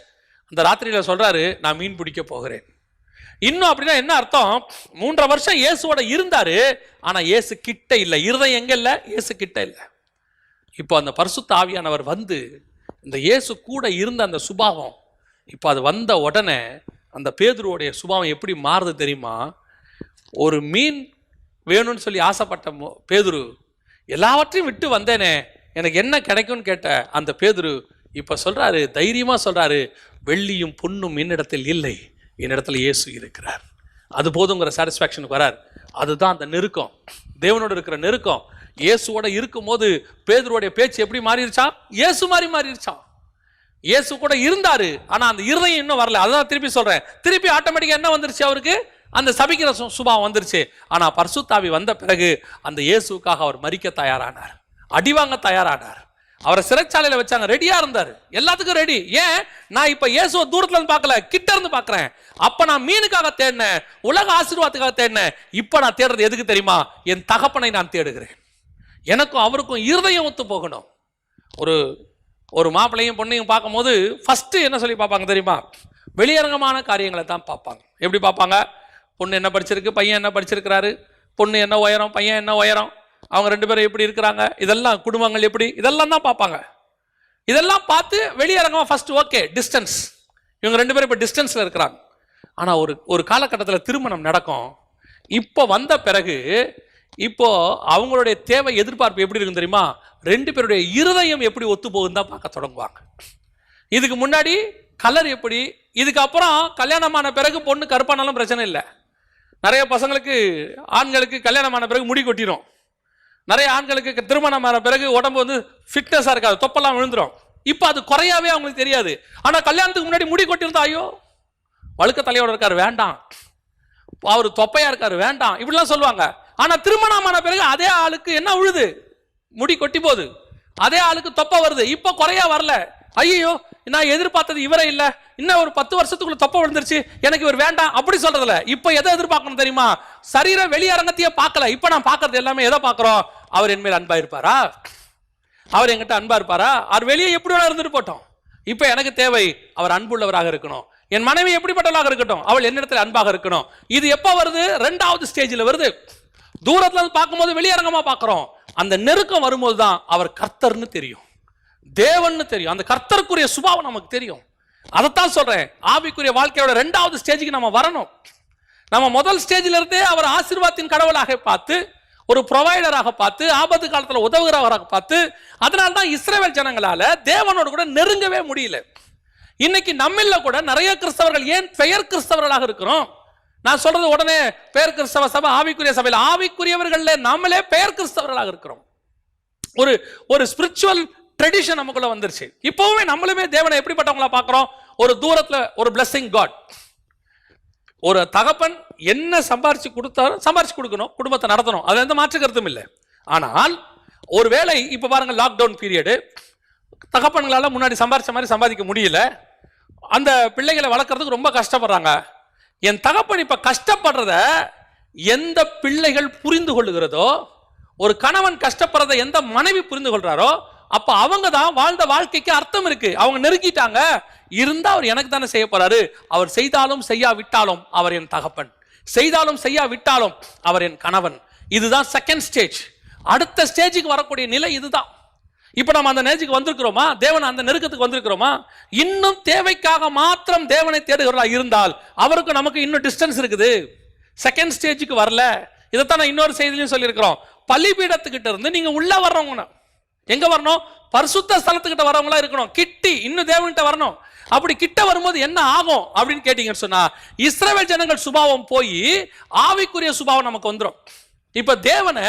அந்த ராத்திரியில சொல்றாரு, நான் மீன் பிடிக்க போகிறேன். இன்னும் அப்படின்னா என்ன அர்த்தம்? 3.5 வருஷம் இயேசுவோட இருந்தாரு, ஆனா இயேசு கிட்ட இல்லை. இருதயம் எங்க இல்லை? இயேசு கிட்ட இல்லை. இப்போ அந்த பரிசுத்த ஆவியானவர் வந்து இந்த இயேசு கூட இருந்த அந்த சுபாவம், இப்போ அது வந்த உடனே அந்த பேதுருவோடைய சுபாவம் எப்படி மாறுது தெரியுமா? ஒரு மீன் வேணும்னு சொல்லி ஆசைப்பட்ட பேதுரு, எல்லாவற்றையும் விட்டு வந்தேனே, எனக்கு என்ன கிடைக்கும்னு கேட்ட அந்த பேதுரு இப்ப சொல்றாரு, தைரியமா சொல்றாரு, வெள்ளியும் பொன்னும் என்னிடத்தில் இல்லை, என்னிடத்துல இயேசு இருக்கிறார், அது போதுங்கிற சாட்டிஸ்ஃபேக்ஷனுக்கு வரார். அதுதான் அந்த நெருக்கம், தேவனோட இருக்கிற நெருக்கம். இயேசுவோட இருக்கும் போது பேதுருவோடைய பேச்சு எப்படி மாறிடுச்சா? இயேசு மாதிரி மாறிடுச்சான். இயேசு கூட இருந்தாரு, ஆனா அந்த இருதயம் இன்னும் வரல. அதான் திருப்பி சொல்றேன், திருப்பி ஆட்டோமேட்டிக்கா என்ன வந்துருச்சு? அவருக்கு அந்த சபிக்கிற சுபாவம் வந்துருச்சு. ஆனா பரிசுத்த ஆவி வந்த பிறகு அந்த இயேசுக்காக அவர் மரிக்க தயாரானார், அடிவாங்க தயாரானார். அவரை சிறைச்சாலையில வச்சாங்க, ரெடியா இருந்தாரு, எல்லாத்துக்கும் ரெடி. ஏன்? நான் இப்ப இயேசுவை தூரத்துல இருந்து பார்க்கல, கிட்ட இருந்து பார்க்கிறேன். அப்ப நான் மீனுக்காக தேடினேன், உலக ஆசீர்வாதத்துக்காக தேடினேன். இப்ப நான் தேடுறது எதுக்கு தெரியுமா? என் தகப்பனை நான் தேடுகிறேன். எனக்கும் அவருக்கும் இருதயம் ஒத்து போகணும். ஒரு மாப்பிள்ளையும் பொண்ணையும் பார்க்கும்போது ஃபர்ஸ்ட் என்ன சொல்லி பார்ப்பாங்க தெரியுமா? வெளியரங்கமான காரியங்களை தான் பார்ப்பாங்க. எப்படி பார்ப்பாங்க? பொண்ணு என்ன படிச்சிருக்கு, பையன் என்ன படிச்சிருக்கிறாரு, பொண்ணு என்ன உயரம், பையன் என்ன உயரம், அவங்க 2 பேரும் எப்படி இருக்கிறாங்க, இதெல்லாம் குடும்பங்கள் எப்படி, இதெல்லாம் தான் பார்ப்பாங்க. இதெல்லாம் பார்த்து வெளியரங்கமா ஃபர்ஸ்ட் ஓகே டிஸ்டன்ஸ், இவங்க 2 பேரும் இப்போ டிஸ்டன்ஸ்ல இருக்கிறாங்க. ஆனா ஒரு காலகட்டத்தில் திருமணம் நடக்கும். இப்போ வந்த பிறகு இப்போ அவங்களுடைய தேவை, எதிர்பார்ப்பு எப்படி இருக்கும் தெரியுமா? 2 பேருடைய இருதயம் எப்படி ஒத்து போகுன்னு தான் பார்க்க தொடங்குவாங்க. இதுக்கு முன்னாடி கலர் எப்படி, இதுக்கப்புறம் கல்யாணமான பிறகு பொண்ணு கருப்பானாலும் பிரச்சனை இல்லை. நிறைய பசங்களுக்கு, ஆண்களுக்கு கல்யாணமான பிறகு முடி கொட்டிடும். நிறைய ஆண்களுக்கு திருமணமான பிறகு உடம்பு வந்து ஃபிட்னஸா இருக்காது, தொப்பெல்லாம் விழுந்துடும். இப்போ அது குறையாவே அவங்களுக்கு தெரியாது. ஆனா கல்யாணத்துக்கு முன்னாடி முடி கொட்டியிருந்தா, ஐயோ வழுக்க தலையோட இருக்காரு வேண்டாம், அவர் தொப்பையா இருக்காரு வேண்டாம், இப்படிலாம் சொல்லுவாங்க. ஆனா திருமணமான பிறகு அதே ஆளுக்கு என்ன உழுது, முடி கொட்டி போகுது, அதே ஆளுக்கு தொப்பை வருது. இப்ப குறையா வரல, ஐயோ நான் எதிர்பார்த்தது இவரே இல்ல, இன்னும் ஒரு 10 வருஷத்துக்குள்ள தொப்பை விழுந்துருச்சு, எனக்கு இவர் வேண்டாம் அப்படி சொல்றதுல. இப்ப எதை எதிர்பார்க்கணும் தெரியுமா? சரீர வெளியரங்கத்தையே பார்க்கல, இப்ப நான் பார்க்கறது எல்லாமே எதை பார்க்கிறோம்? அவர் என் மேல் அன்பா இருப்பாரா, அவர் என்கிட்ட அன்பா இருப்பாரா, அவர் வெளியே எப்படி வேணா இருந்துட்டு போட்டோம், இப்ப எனக்கு தேவை அவர் அன்புள்ளவராக இருக்கணும். என் மனைவி எப்படிப்பட்டவளாக இருக்கட்டும், அவள் என்னிடத்தில் அன்பாக இருக்கணும். இது எப்ப வருது? 2வது ஸ்டேஜில் வருது. தூரத்துல இருந்து பார்க்கும்போது வெளியரங்கமா பார்க்கிறோம், அந்த நெருக்கம் வரும்போது தான் அவர் கர்த்தர்னு தெரியும், தேவன்னு தெரியும், அந்த கர்த்தருக்குரிய சுபாவம் நமக்கு தெரியும். அதைத்தான் சொல்றேன், ஆவிக்குரிய வாழ்க்கையோட 2வது ஸ்டேஜுக்கு நம்ம வரணும். நம்ம முதல் ஸ்டேஜில் இருந்தே அவர் ஆசீர்வாதத்தின் கடவுளாக பார்த்து, ஒரு ப்ரொவைடராக பார்த்து, ஆபத்து காலத்தில் உதவுகிறவராக பார்த்து, அதனால்தான் இஸ்ரவேல் ஜனங்களால தேவனோடு கூட நெருங்கவே முடியல. இன்னைக்கு நம்மில்ல கூட நிறைய கிறிஸ்தவர்கள் ஏன் பெயர் கிறிஸ்தவர்களாக இருக்கிறோம்? நான் சொல்றது உடனே பெயர் கிறிஸ்தவ சபை, ஆவிக்குரிய சபையில் ஆவிக்குரியவர்கள நம்மளே பெயர் கிறிஸ்தவர்களாக இருக்கிறோம். ஒரு ஸ்பிரிச்சுவல் ட்ரெடிஷன் நமக்குள்ள வந்துருச்சு. இப்பவுமே நம்மளுமே தேவனை எப்படிப்பட்டவங்களா பார்க்கிறோம்? ஒரு தூரத்துல ஒரு பிளஸிங் காட். ஒரு தகப்பன் என்ன சம்பாரிச்சு கொடுத்தாலும் சம்பாரிச்சு கொடுக்கணும், குடும்பத்தை நடத்தணும், அது எந்த மாற்று கருத்தும் இல்லை. ஆனால் ஒருவேளை இப்ப பாருங்க, லாக்டவுன் பீரியடு, தகப்பன்களால முன்னாடி சம்பாரிச்ச மாதிரி சம்பாதிக்க முடியல, அந்த பிள்ளைகளை வளர்க்கறதுக்கு ரொம்ப கஷ்டப்படுறாங்க. என் தகப்பன் இப்ப கஷ்டப்படுறத எந்த பிள்ளைகள் புரிந்து கொள்ளுகிறதோ, ஒரு கணவன் கஷ்டப்படுறத எந்த மனைவி புரிந்து கொள்றாரோ, அப்ப அவங்க தான் வாழ்ந்த வாழ்க்கைக்கு அர்த்தம் இருக்கு. அவங்க நெருங்கிட்டாங்க, இருந்தா அவர் எனக்கு தானே செய்ய போறாரு, அவர் செய்தாலும் செய்யாவிட்டாலும் அவர் என் தகப்பன், செய்தாலும் செய்யாவிட்டாலும் அவர் என் கணவன். இதுதான் செகண்ட் ஸ்டேஜ். அடுத்த ஸ்டேஜுக்கு வரக்கூடிய நிலை இதுதான். இப்ப நம்ம அந்த நேஜுக்கு வந்திருக்கிறோமா? தேவன் அந்த நெருக்கத்துக்கு வந்திருக்கிறோமா? இன்னும் தேவைக்காக மாத்திரம் தேவனை தேடுகிறவர்களா இருந்தால் அவருக்கு நமக்கு இன்னும் டிஸ்டன்ஸ் இருக்குது, செகண்ட் ஸ்டேஜுக்கு வரல. இதைத்தான் நான் இன்னொரு செய்திலையும் சொல்லியிருக்கிறோம். பலிபீடத்துக்கிட்ட இருந்து நீங்க உள்ள வர்றவங்க எங்க வரணும்? பரிசுத்த ஸ்தலத்துக்கிட்ட வரவங்களா இருக்கணும், கிட்டி இன்னும் தேவன்கிட்ட வரணும். அப்படி கிட்ட வரும்போது என்ன ஆகும் அப்படின்னு கேட்டீங்கன்னு சொன்னா, இஸ்ரவேல் ஜனங்கள் சுபாவம் போய் ஆவிக்குரிய சுபாவம் நமக்கு வந்துடும். இப்ப தேவனை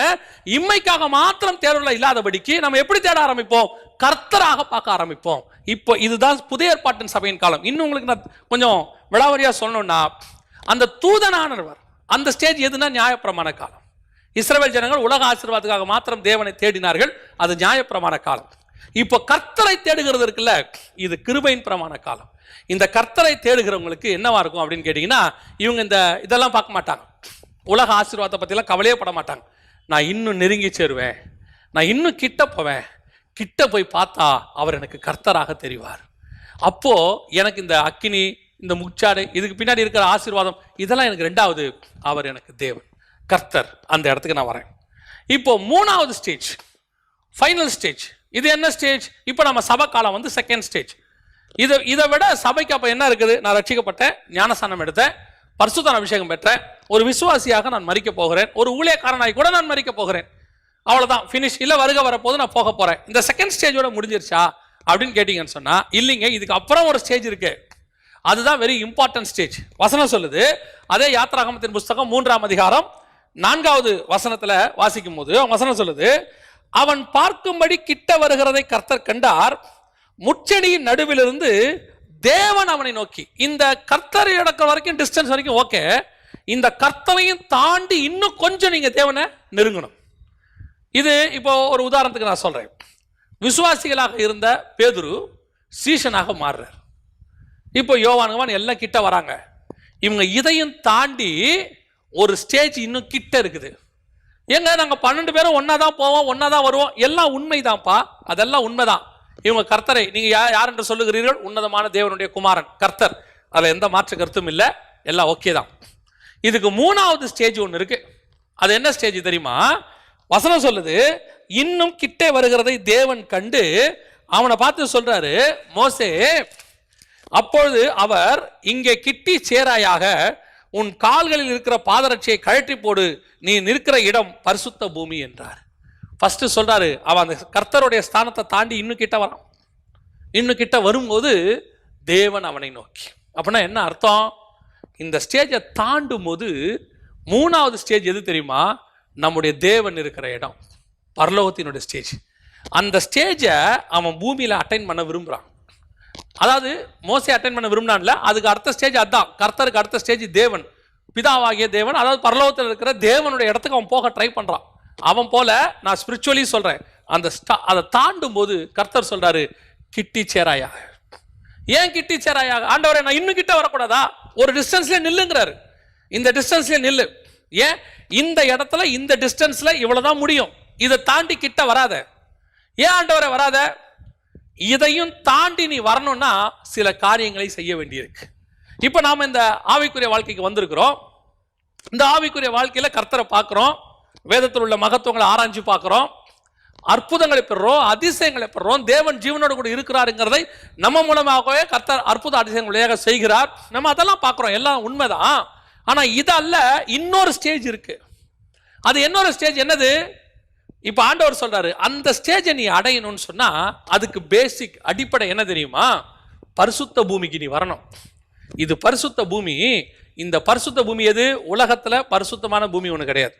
இம்மைக்காக மாத்திரம் தேடல இல்லாதபடிக்கு நம்ம எப்படி தேட ஆரம்பிப்போம்? கர்த்தராக பார்க்க ஆரம்பிப்போம். இப்போ இதுதான் புதிய ஏற்பாட்டின் சபையின் காலம். இன்னும் உங்களுக்கு நான் கொஞ்சம் விளாவரியா சொல்லணும்னா, அந்த தூதனானவர் அந்த ஸ்டேஜ் எதுனா நியாயப்பிரமாண காலம். இஸ்ரவேல் ஜனங்கள் உலக ஆசீர்வாதத்துக்காக மாத்திரம் தேவனை தேடினார்கள், அது நியாயப்பிரமாண காலம். இப்போ கர்த்தரை தேடுகிறது இருக்குல்ல, இது கிருபையின் பிரமாண காலம். இந்த கர்த்தரை தேடுகிறவங்களுக்கு என்னவா இருக்கும் அப்படின்னு கேட்டிங்கன்னா, இவங்க இந்த இதெல்லாம் பார்க்க மாட்டாங்க, உலக ஆசீர்வாதத்தை பற்றிலாம் கவலையே பட மாட்டாங்க. நான் இன்னும் நெருங்கி சேருவேன், நான் இன்னும் கிட்ட போவேன், கிட்ட போய் பார்த்தா அவர் எனக்கு கர்த்தராக தெரிவார். அப்போது எனக்கு இந்த அக்கினி, இந்த முச்சாடை, இதுக்கு பின்னாடி இருக்கிற ஆசீர்வாதம் இதெல்லாம் எனக்கு ரெண்டாவது. அவர் எனக்கு தேவன், கர்த்தர். அந்த இடத்துக்கு நான் வரேன். இப்போ மூணாவது ஸ்டேஜ், ஃபைனல் ஸ்டேஜ். இது என்ன ஸ்டேஜ்? இப்போ நம்ம சபை காலம் வந்து செகண்ட் ஸ்டேஜ். இதை விட சபைக்கு அப்போ என்ன இருக்குது? நான் ரட்சிக்கப்பட்டேன், ஞானஸ்நானம் எடுத்தேன், பரிசுத்த அபிஷேகம் பெற்றேன், ஒரு விசுவாசியாக நான் மரிக்க போகிறேன், ஒரு ஊழியக்காரனாய் கூட நான் மரிக்க போகிறேன், அவ்வளோதான், ஃபினிஷ். இல்லை வருக வரப்போது நான் போக போகிறேன். இந்த செகண்ட் ஸ்டேஜோட முடிஞ்சிருச்சா அப்படின்னு கேட்டிங்கன்னு சொன்னால், இல்லைங்க, இதுக்கு அப்புறம் ஒரு ஸ்டேஜ் இருக்கு. அதுதான் வெரி இம்பார்ட்டன்ட் ஸ்டேஜ். வசனம் சொல்லுது, அதே யாத்திராகமத்தின் புஸ்தகம் 3ஆம் அதிகாரம் 4வது வசனத்தில் வாசிக்கும் போது வசனம் சொல்லுது, அவன் பார்க்கும்படி கிட்ட வருகிறதை கர்த்தர் கண்டார், முச்செடியின் நடுவிலிருந்து தேவன் அவனை நோக்கி. இந்த கர்த்தரை இடக்கிற வரைக்கும் டிஸ்டன்ஸ் வரைக்கும் ஓகே, இந்த கர்த்தரையும் தாண்டி இன்னும் கொஞ்சம் நீங்க தேவனை நெருங்கணும். இது இப்போ ஒரு உதாரணத்துக்கு நான் சொல்றேன். விசுவாசிகளாக இருந்த பேதுரு சீஷனாக மாறுறார். இப்போ யோவானுவான் எல்லாம் கிட்ட வராங்க. இவங்க இதையும் தாண்டி ஒரு ஸ்டேஜ் இன்னும் கிட்ட இருக்குது. ஏங்க நாங்கள் 12 பேரும் ஒன்னா தான் போவோம், ஒன்னா தான் வருவோம், எல்லாம் உண்மைதான்ப்பா, அதெல்லாம் உண்மைதான். இவங்க கர்த்தரை நீங்க யார் என்று சொல்லுகிறீர்கள்? உன்னதமான தேவனுடைய குமாரன் கர்த்தர். அதில் எந்த மாற்று கருத்தும் இல்லை, எல்லாம் ஓகே தான். இதுக்கு மூணாவது ஸ்டேஜ் ஒன்று இருக்கு. அது என்ன ஸ்டேஜ் தெரியுமா? வசனம் சொல்லுது, இன்னும் கிட்டே வருகிறதை தேவன் கண்டு அவனை பார்த்து சொல்றாரு, மோசே, அப்பொழுது அவர் இங்கே கிட்டி சேராயாக, உன் கால்களில் இருக்கிற பாதரட்சியை கழற்றி போடு, நீ நிற்கிற இடம் பரிசுத்த பூமி என்றார். ஃபர்ஸ்ட் சொல்றாரு, அவன் அந்த கர்த்தருடைய ஸ்தானத்தை தாண்டி இன்னும் கிட்ட வரான். இன்னும் கிட்ட வரும்போது தேவன் அவனை நோக்கி. அப்படின்னா என்ன அர்த்தம்? இந்த ஸ்டேஜை தாண்டும் போது மூணாவது ஸ்டேஜ் எது தெரியுமா? நம்முடைய தேவன் இருக்கிற இடம், பரலோகத்தினுடைய ஸ்டேஜ். அந்த ஸ்டேஜை அவன் பூமியில் அட்டைன் பண்ண விரும்புகிறான். அதாவது மோசே அட்டைன் பண்ண விரும்பினான்ல, அதுக்கு அடுத்த ஸ்டேஜ் அதுதான். கர்த்தருக்கு அடுத்த ஸ்டேஜ் தேவன், பிதாவாகிய தேவன், அதாவது பரலோகத்தில் இருக்கிற தேவனுடைய இடத்துக்கு அவன் போக ட்ரை பண்ணுறான். அவன் போல நான் ஸ்பிரிச்சுவலி சொல்கிறேன், அதை தாண்டும் போது கர்த்தர் சொல்கிறாரு, கிட்டி சேராயாக. ஏன் கிட்டி சேராயாக? ஆண்டவரே, நான் இன்னும் கிட்ட வரக்கூடாதா? ஒரு டிஸ்டன்ஸ்லேயே நில்லுங்கிறாரு. இந்த டிஸ்டன்ஸ்லேயே நில்லு. ஏன்? இந்த இடத்துல இந்த டிஸ்டன்ஸ்ல இவ்வளவுதான் முடியும், இதை தாண்டி கிட்ட வராத. ஏன் ஆண்டவரே வராத? இதையும் தாண்டி நீ வரணும்னா சில காரியங்களை செய்ய வேண்டியிருக்கு. இப்போ நாம இந்த ஆவிக்குரிய வாழ்க்கைக்கு வந்திருக்கிறோம். இந்த ஆவிக்குரிய வாழ்க்கையில கர்த்தரை பார்க்கிறோம், வேதத்தில் உள்ள மகத்துவங்களை ஆராய்ச்சி பார்க்கிறோம், அற்புதங்களை பெறுறோம், அதிசயங்களை பெறுறோம். தேவன் ஜீவனோடு கூட இருக்கிறாருங்கிறதை நம்ம மூலமாகவே கர்த்தர் அற்புத அதிசயங்களை செய்கிறார். நம்ம அதெல்லாம் பார்க்கிறோம், எல்லாம் உண்மைதான். ஆனா இதல்ல, இன்னொரு ஸ்டேஜ் இருக்கு. அது இன்னொரு ஸ்டேஜ் என்னது? இப்ப ஆண்டவர் சொல்றாரு, அந்த ஸ்டேஜை நீ அடையணும்னு சொன்னா அதுக்கு பேசிக் அடிப்படை என்ன தெரியுமா? பரிசுத்த பூமிக்கு நீ வரணும். இது பரிசுத்த பூமி. இந்த பரிசுத்த பூமி எது? உலகத்துல பரிசுத்தமான பூமி ஒன்று கிடையாது.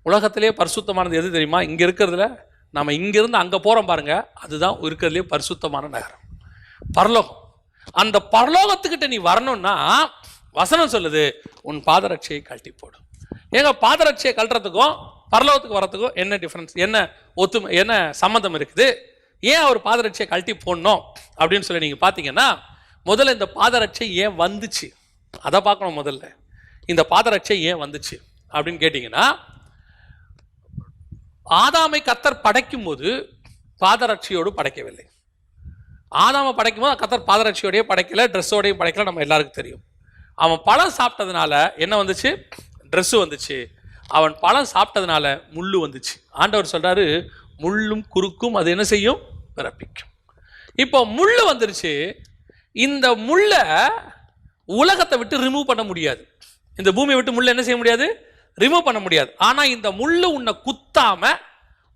உலகத்திலேயே பரிசுத்தமானது எது தெரியுமா? இங்க இருக்கிறதுல நம்ம இங்கிருந்து அங்க போறோம் பாருங்க, அதுதான் இருக்கிறதுலே பரிசுத்தமான நகரம், பரலோகம். அந்த பரலோகத்துக்கிட்ட நீ வரணும்னா வசனம் சொல்லுது, உன் பாதரட்சியை கழட்டி போடும். ஏங்க பாதரட்சியை கழட்டுறதுக்கும் பரலோகத்துக்கு வரத்துக்கும் என்ன டிஃபரன்ஸ், என்ன ஒத்துமை, என்ன சம்மந்தம் இருக்குது? ஏன் அவர் பாதரட்சியை கழட்டி போடணும் அப்படின்னு சொல்லி நீங்க பார்த்தீங்கன்னா, முதல்ல இந்த பாதரட்சை ஏன் வந்துச்சு அதை பார்க்கணும். முதல்ல இந்த பாதரட்சை ஏன் வந்துச்சு அப்படின்னு கேட்டீங்கன்னா, ஆதாமை கர்த்தர் படைக்கும் போது பாதரட்சியோடு படைக்கவில்லை. ஆதாமை படைக்கும் போது கர்த்தர் பாதரட்சியோடய படைக்கல, ட்ரெஸ்ஸோடையும் படைக்கல, நம்ம எல்லாருக்கும் தெரியும். அவன் பழம் சாப்பிட்டதுனால என்ன வந்துச்சு? ட்ரெஸ்ஸு வந்துச்சு. அவன் பழம் சாப்பிட்டதுனால முள்ளு வந்துச்சு. ஆண்டவர் சொல்றாரு, முள்ளும் குறுக்கும் அது என்ன செய்யும்? பிறப்பிக்கும். இப்போ முள்ளு வந்துருச்சு. இந்த முள்ளை உலகத்தை விட்டு ரிமூவ் பண்ண முடியாது. இந்த பூமியை விட்டு முள்ளை என்ன செய்ய முடியாது? ரிமூவ் பண்ண முடியாது. ஆனா இந்த முள்ளு உன்னை குத்தாம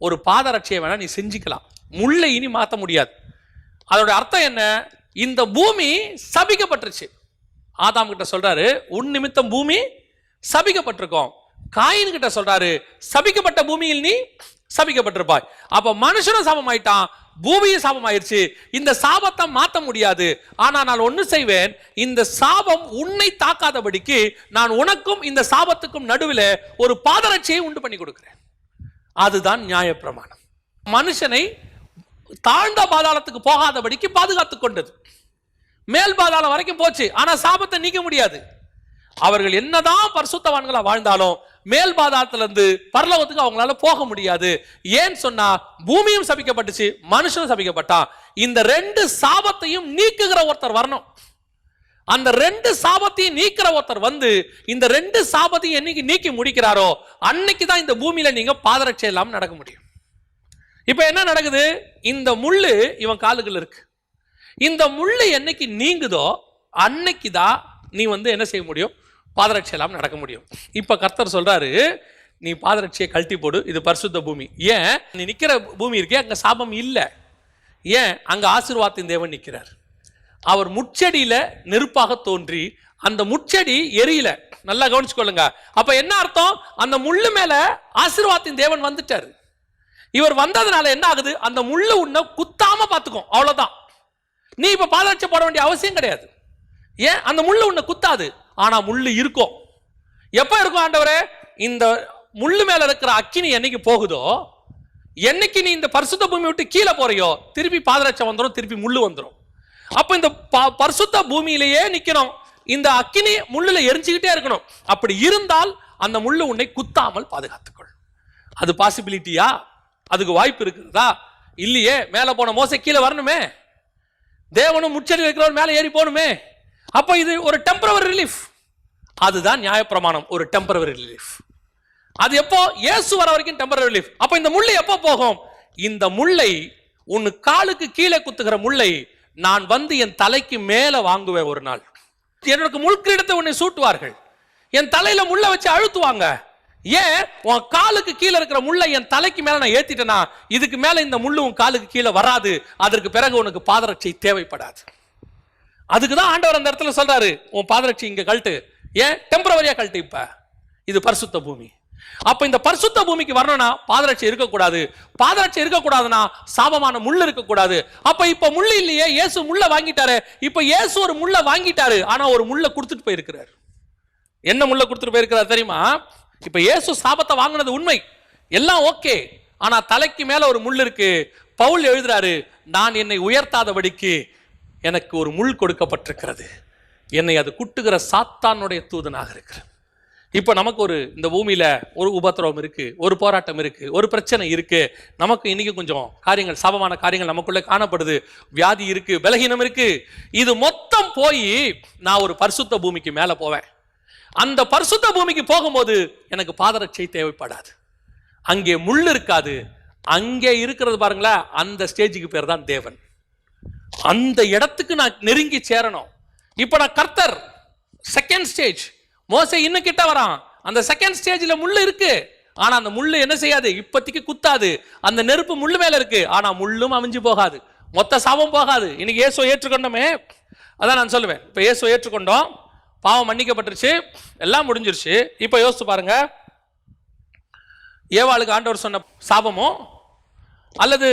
ஒரு பாதரட்சியை வேணா நீ செஞ்சுக்கலாம், முள்ளை இனி மாற்ற முடியாது. அதோட அர்த்தம் என்ன? இந்த பூமி சபிக்கப்பட்டுருச்சு. ஆதாம் கிட்ட சொல்றாரு, உன் நிமித்தம் பூமி சபிக்கப்பட்டிருக்கோம். காயின் கிட்ட சொல்றாரு, சபிக்கப்பட்ட பூமியில் நீ சபிக்கப்பட்டிருப்பாய். அப்ப மனுஷனும் சாபம் ஆயிட்டான், பூமியும் சாபம் ஆயிடுச்சு. இந்த சாபத்தை மாற்ற முடியாது. ஆனா நான் ஒண்ணு செய்வேன், இந்த சாபம் உன்னை தாக்காதபடிக்கு நான் உனக்கும் இந்த சாபத்துக்கும் நடுவில் ஒரு பாதரட்சியை உண்டு பண்ணி கொடுக்கிறேன். அதுதான் நியாயப்பிரமாணம். மனுஷனை தாழ்ந்த பாதாளத்துக்கு போகாதபடிக்கு பாதுகாத்துக் கொண்டது. மேல் பாதாளம் வரைக்கும் போச்சு. ஆனா சாபத்தை நீக்க முடியாது. அவர்கள் என்னதான் பரிசுத்தவான்களா வாழ்ந்தாலும் மேல் பாதாளத்திலிருந்து பரலோகத்துக்கு அவங்களால போக முடியாது. ஏன் சொன்னா பூமியும் சபிக்கப்பட்டுச்சு, மனுஷனும் சபிக்கப்பட்டான். இந்த ரெண்டு சாபத்தையும் நீக்குகிற ஒருத்தர் வரணும். அந்த ரெண்டு சாபத்தையும் நீக்கிற ஒருத்தர் வந்து இந்த ரெண்டு சாபத்தையும் என்னைக்கு நீக்கி முடிக்கிறாரோ அன்னைக்கு தான் இந்த பூமியில நீங்க பாதரட்சை இல்லாம நடக்க முடியும். இப்ப என்ன நடக்குது? இந்த முள்ளு இவன் காலுக்குள்ள இருக்கு. இந்த முள்ளு என்னைக்கு நீங்குதோ அன்னைக்கு தான் நீ வந்து என்ன செய்ய முடியும்? பாதரட்சை இல்லாம நடக்க முடியும். இப்ப கர்த்தர் சொல்றாரு, நீ பாதரட்சியை கழட்டி போடு, இது பரிசுத்த பூமி. ஏன்? நீ நிக்கிற பூமி இருக்கே, அங்க சாபம் இல்லை. ஏன்? அங்க ஆசீர்வாதத்தின் தேவன் நிற்கிறார். அவர் முட்செடியில நெருப்பாக தோன்றி அந்த முட்செடி எரியல. நல்லா கவனிச்சுக்கொள்ளுங்க. அப்ப என்ன அர்த்தம்? அந்த முள்ளு மேல ஆசீர்வாதத்தின் தேவன் வந்துட்டாரு. இவர் வந்ததுனால என்ன ஆகுது? அந்த முள்ளு உன்னை குத்தாம பாத்துக்கும், அவ்வளவுதான். நீ இப்ப பாதரட்சை போட வேண்டிய அவசியம் கிடையாது. ஏன்? அந்த முள்ளு உன்னை குத்தாது. ஆனா முள்ளு இருக்கும். எப்ப இருக்கும் ஆண்டவரே? இந்த முள்ளு மேல இருக்கிற அக்கினி என்னைக்கு போகுதோ, என்னைக்கு நீ இந்த பரிசுத்த பூமி விட்டு கீழே போறியோ திருப்பி பாதரட்சை வந்துடும், திருப்பி முள்ளு வந்துடும். அப்ப இந்த பரிசுத்த பூமியிலேயே நிக்கணும். இந்த அக்கினி முள்ளுல எரிஞ்சுக்கிட்டே இருக்கணும். அப்படி இருந்தால் அந்த முள்ளு உன்னை குத்தாமல் பாதுகாத்துக்கொள். அது பாசிபிலிட்டியா? அதுக்கு வாய்ப்பு இருக்குதா? இல்லையே. மேல போன மோசே கீழே வரணுமே, தேவனும் முச்செடி இருக்கிறவர் மேல ஏறி போகணுமே. அப்ப இது ஒரு டெம்பரவரி ரிலீஃப். அதுதான் நியாயப்பிரமாணம், ஒரு டெம்பரவரி ரிலீஃப். அது எப்போ? இயேசு வர வரைக்கும் டெம்பரவரி ரிலீஃப். அப்ப இந்த முள்ளு எப்போ போகும்? இந்த முள்ளை, உன் காலுக்கு கீழே குத்துகிற முள்ளை நான் வந்து என் தலைக்கு மேல வாங்குவேன். ஒரு நாள் எனக்கு முள்கிரீடத்தை உன்னை சூட்டுவார்கள், என் தலையில முள்ள வச்சு அழுத்துவாங்க. ஏன்? உன் காலுக்கு கீழே இருக்கிற முள்ளை என் தலைக்கு மேல நான் ஏத்திட்டேனா, இதுக்கு மேல இந்த முள்ளு உன் காலுக்கு கீழே வராது. அதற்கு பிறகு உனக்கு பாதரட்சை தேவைப்படாது. அதுக்குதான் ஆண்டவர் அந்த இடத்துல சொல்றாரு, உன் பாதரட்சை இங்க கழட்டு. ஏன்? டெம்பரவரியா கழட்டு. இப்ப இது பரிசுத்த பூமி. அப்ப இந்த பரிசுத்த பூமிக்கு வரணும்னா பாதரட்சை இருக்கக்கூடாது. பாதரட்சை இருக்கக்கூடாதுன்னா சாபமான முள் இருக்கக்கூடாது. அப்ப இப்ப முள்ளு இல்லையே, இயேசு முள்ள வாங்கிட்டாரு. இப்ப இயேசு ஒரு முள்ள வாங்கிட்டாரு, ஆனா ஒரு முள்ள கொடுத்துட்டு போயிருக்கிறார். என்ன முள்ள கொடுத்துட்டு போயிருக்கிறார் தெரியுமா? இப்ப இயேசு சாபத்தை வாங்கினது உண்மை, எல்லாம் ஓகே. ஆனா தலைக்கு மேல ஒரு முள் இருக்கு. பவுல் எழுதுறாரு, நான் என்னை உயர்த்தாதபடிக்கு எனக்கு ஒரு முள் கொடுக்கப்பட்டிருக்கிறது, என்னை அது குட்டுகிற சாத்தானுடைய தூதனாக இருக்கிறது. இப்ப நமக்கு ஒரு இந்த பூமியில ஒரு உபத்திரவம் இருக்கு, ஒரு போராட்டம் இருக்கு, ஒரு பிரச்சனை இருக்கு. நமக்கு இன்னைக்கு கொஞ்சம் காரியங்கள், சாபமான காரியங்கள் நமக்குள்ள காணப்படுது. வியாதி இருக்கு, பலகீனம் இருக்கு. இது மொத்தம் போய் நான் ஒரு பரிசுத்த பூமிக்கு மேல போவேன். அந்த பரிசுத்த பூமிக்கு போகும்போது எனக்கு பாதரட்சை தேவைப்படாது. அங்கே முள் இருக்காது. அங்கே இருக்கிறது பாருங்களேன், அந்த ஸ்டேஜுக்கு பேர் தான் தேவன். அந்த இடத்துக்கு நான் நெருங்கி சேரணும். இப்ப நான் கர்த்தர் செகண்ட் ஸ்டேஜ். மோசே இன்னும் கிட்ட வரான். அந்த செகண்ட் ஸ்டேஜ்ல முள்ளு இருக்கு, ஆனா அந்த முள்ளு என்ன செய்யாது? இப்போதைக்கு குத்தாது. அந்த நெருப்பு முள்ளு மேல இருக்கு, ஆனா முள்ளும் அவிஞ்சு போகாது, மொத்த சாபம் போகாது. இன்னைக்கு இயேசுவை ஏற்றுக்கொண்டோமே, அதான் நான் சொல்லுவேன். இப்ப இயேசுவை ஏற்றுக்கொண்டோம், பாவம் மன்னிக்கப்பட்டுருச்சு, எல்லாம் முடிஞ்சிருச்சு. இப்ப யோசிச்சு பாருங்க, ஏவாளுக்கு ஆண்டவர் சொன்ன சாபமும் அல்லது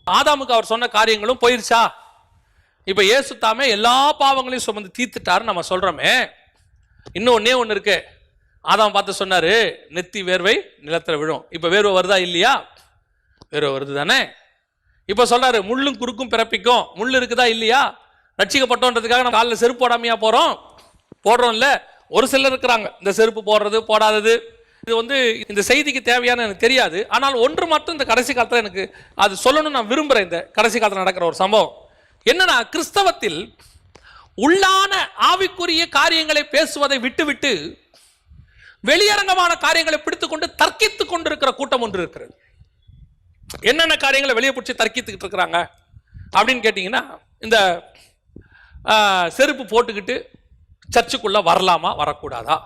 ஆதாமுக்கு அவர் சொன்ன காரியங்களும் போயிருச்சா? இப்ப இயேசு தாமே எல்லா பாவங்களையும் சுமந்து தீர்த்துட்டாரு நம்ம சொல்றோமே. இன்னும் ஒன்னே ஒன்று இருக்கு. ஆதாம் பார்த்து சொன்னாரு, நெத்தி வேர்வை நிலத்துல விழும். இப்ப வேர்வை வருதா இல்லையா? வேர்வை வருது தானே. இப்ப சொல்றாரு, முள்ளும் குறுக்கும் பிறப்பிக்கும். முள் இருக்குதா இல்லையா? ரட்சிக்கப்பட்டோன்றதுக்காக நம்ம காலில் செருப்பு போடாமையா போறோம்? போடுறோம் இல்ல. ஒரு சிலர் இருக்கிறாங்க இந்த செருப்பு போடுறது போடாதது. இது வந்து இந்த செய்திக்கு தேவையான எனக்கு தெரியாது. ஆனால் ஒன்று மட்டும் இந்த கடைசி காலத்தில் எனக்கு அது சொல்லணும்னு நான் விரும்புறேன். இந்த கடைசி காலத்தில் நடக்கிற ஒரு சம்பவம் என்னன்னா, கிறிஸ்தவத்தில் உள்ளான ஆவிக்குரிய காரியங்களை பேசுவதை விட்டுவிட்டு வெளியரங்கமான காரியங்களை பிடித்துக்கொண்டு தர்க்கித்துக் கொண்டிருக்கிற கூட்டம் ஒன்று இருக்கிறது. என்னென்ன காரியங்களை வெளியே பிடிச்சி தர்க்கித்துக்கிட்டு இருக்கிறாங்க அப்படின்னு கேட்டீங்கன்னா, இந்த செருப்பு போட்டுக்கிட்டு சர்ச்சுக்குள்ள வரலாமா வரக்கூடாதா,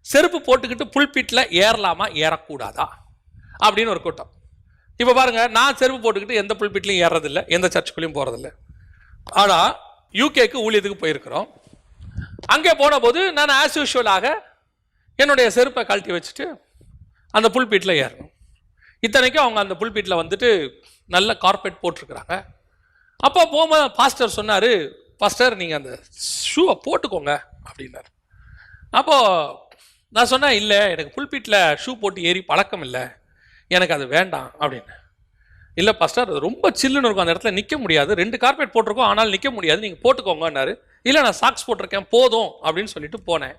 செருப்பு போட்டுக்கிட்டு புல்பிட்ல ஏறலாமா ஏறக்கூடாதா அப்படின்னு ஒரு கூட்டம். இப்போ பாருங்க, நான் செருப்பு போட்டுக்கிட்டு எந்த புல்பிட்லையும் ஏறதில்லை, எந்த சர்ச்சுக்குள்ளேயும் போறதில்லை. ஆனால் யூகேக்கு ஊழியத்துக்கு போயிருக்கிறோம். அங்கே போன போது நான் ஆஸ் யூஷுவலாக என்னுடைய செருப்பை கழட்டி வச்சுட்டு அந்த புல்பீட்டில் ஏறணும். இத்தனைக்கும் அவங்க அந்த புல்பீட்டில் வந்துட்டு நல்ல கார்பெட் போட்டிருக்கிறாங்க. அப்போ போகும்போது பாஸ்டர் சொன்னார், பாஸ்டர் நீங்கள் அந்த ஷூவை போட்டுக்கோங்க அப்படின்னாரு. அப்போது நான் சொன்னேன், இல்லை எனக்கு புல்பீட்டில் ஷூ போட்டு ஏறி பழக்கம் இல்லை, எனக்கு அது வேண்டாம் அப்படின்னு. இல்லை பாஸ்டர் அது ரொம்ப சில்லுன்னு இருக்கும், அந்த இடத்துல நிற்க முடியாது, 2 கார்பெட் போட்டிருக்கோம் ஆனால் நிற்க முடியாது, நீங்கள் போட்டுக்கோங்கன்னாரு. இல்லை நான் சாக்ஸ் போட்டிருக்கேன் போதும் அப்படின்னு சொல்லிட்டு போனேன்.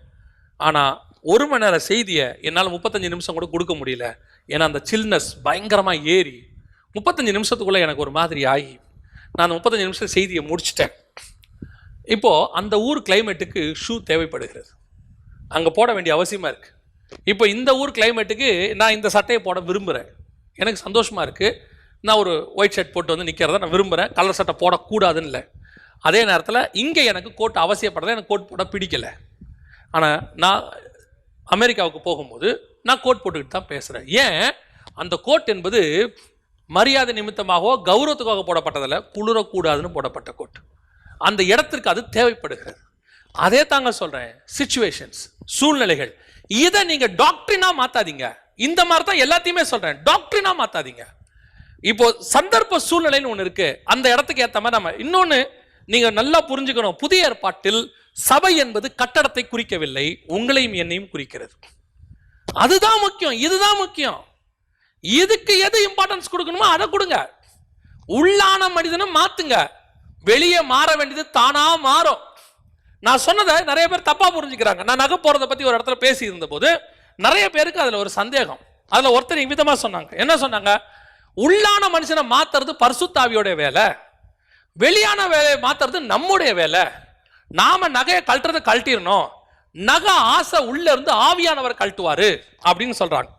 ஆனால் 1 மணி நேர செய்தியை என்னால் 35 நிமிஷம் கூட கொடுக்க முடியல. ஏன்னா அந்த சில்னஸ் பயங்கரமாக ஏறி 35 நிமிஷத்துக்குள்ளே எனக்கு ஒரு மாதிரி ஆகி நான் அந்த 35 நிமிஷம் செய்தியை முடிச்சிட்டேன். இப்போது அந்த ஊர் கிளைமேட்டுக்கு ஷூ தேவைப்படுகிறது, அங்கே போட வேண்டிய அவசியமாக இருக்குது. இப்போ இந்த ஊர் கிளைமேட்டுக்கு நான் இந்த சட்டையை போட விரும்புகிறேன், எனக்கு சந்தோஷமாக இருக்குது, நான் ஒரு ஒயிட் ஷர்ட் போட்டு வந்து நிற்கிறத நான் விரும்புகிறேன், கலர் சட்டை போடக்கூடாதுன்னு இல்லை. அதே நேரத்தில் இங்கே எனக்கு கோட் அவசியப்படுறத, எனக்கு கோட் போட பிடிக்கலை. ஆனால் நான் அமெரிக்காவுக்கு போகும்போது நான் கோட் போட்டுக்கிட்டு தான் பேசுகிறேன். ஏன்? அந்த கோட் என்பது மரியாதை நிமித்தமாகவோ கௌரவத்துக்காக போடப்பட்டதில்லை, குளிரக்கூடாதுன்னு போடப்பட்ட கோட். அந்த இடத்திற்கு அது தேவைப்படுகிறது. அதே தாங்க சொல்கிறேன், சிச்சுவேஷன்ஸ், சூழ்நிலைகள், இதை நீங்கள் டாக்டரினா மாற்றாதீங்க. இந்த மாதிரி தான் எல்லாத்தையுமே சொல்கிறேன், டாக்டரினா மாற்றாதீங்க. இப்போ சந்தர்ப்ப சூழ்நிலைன்னு ஒன்று இருக்கு, அந்த இடத்துக்கு ஏற்ற மாதிரி நம்ம இன்னொன்று நீங்க நல்லா புரிஞ்சுக்கணும். புதிய ஏற்பாட்டில் சபை என்பது கட்டடத்தை குறிக்கவில்லை, உங்களையும் என்னையும் குறிக்கிறது. அதுதான் முக்கியம், இதுதான் முக்கியம். இதுக்கு எது இம்பார்ட்டன்ஸ் கொடுக்கணுமோ அதை கொடுங்க. உள்ளான மனிதனை மாத்துங்க, வெளியே மாற வேண்டியது தானா மாறும். நான் சொன்னதை நிறைய பேர் தப்பா புரிஞ்சுக்கிறாங்க. நான் நகை போறதை பத்தி ஒரு இடத்துல பேசி இருந்த போது நிறைய பேருக்கு அதுல ஒரு சந்தேகம். அதுல ஒருத்தர் விதமா சொன்னாங்க, என்ன சொன்னாங்க, உள்ளான மனுஷனை மாத்துறது பரிசுத்தாவியோட வேலை, வெளியான வேலையை மாத்துறது நம்முடைய வேலை. நாம நகையை கழட்டுறதை கழட்டிடணும், நகை ஆசை உள்ள இருந்து ஆவியானவர் கழட்டுவாரு அப்படின்னு சொல்றாங்க.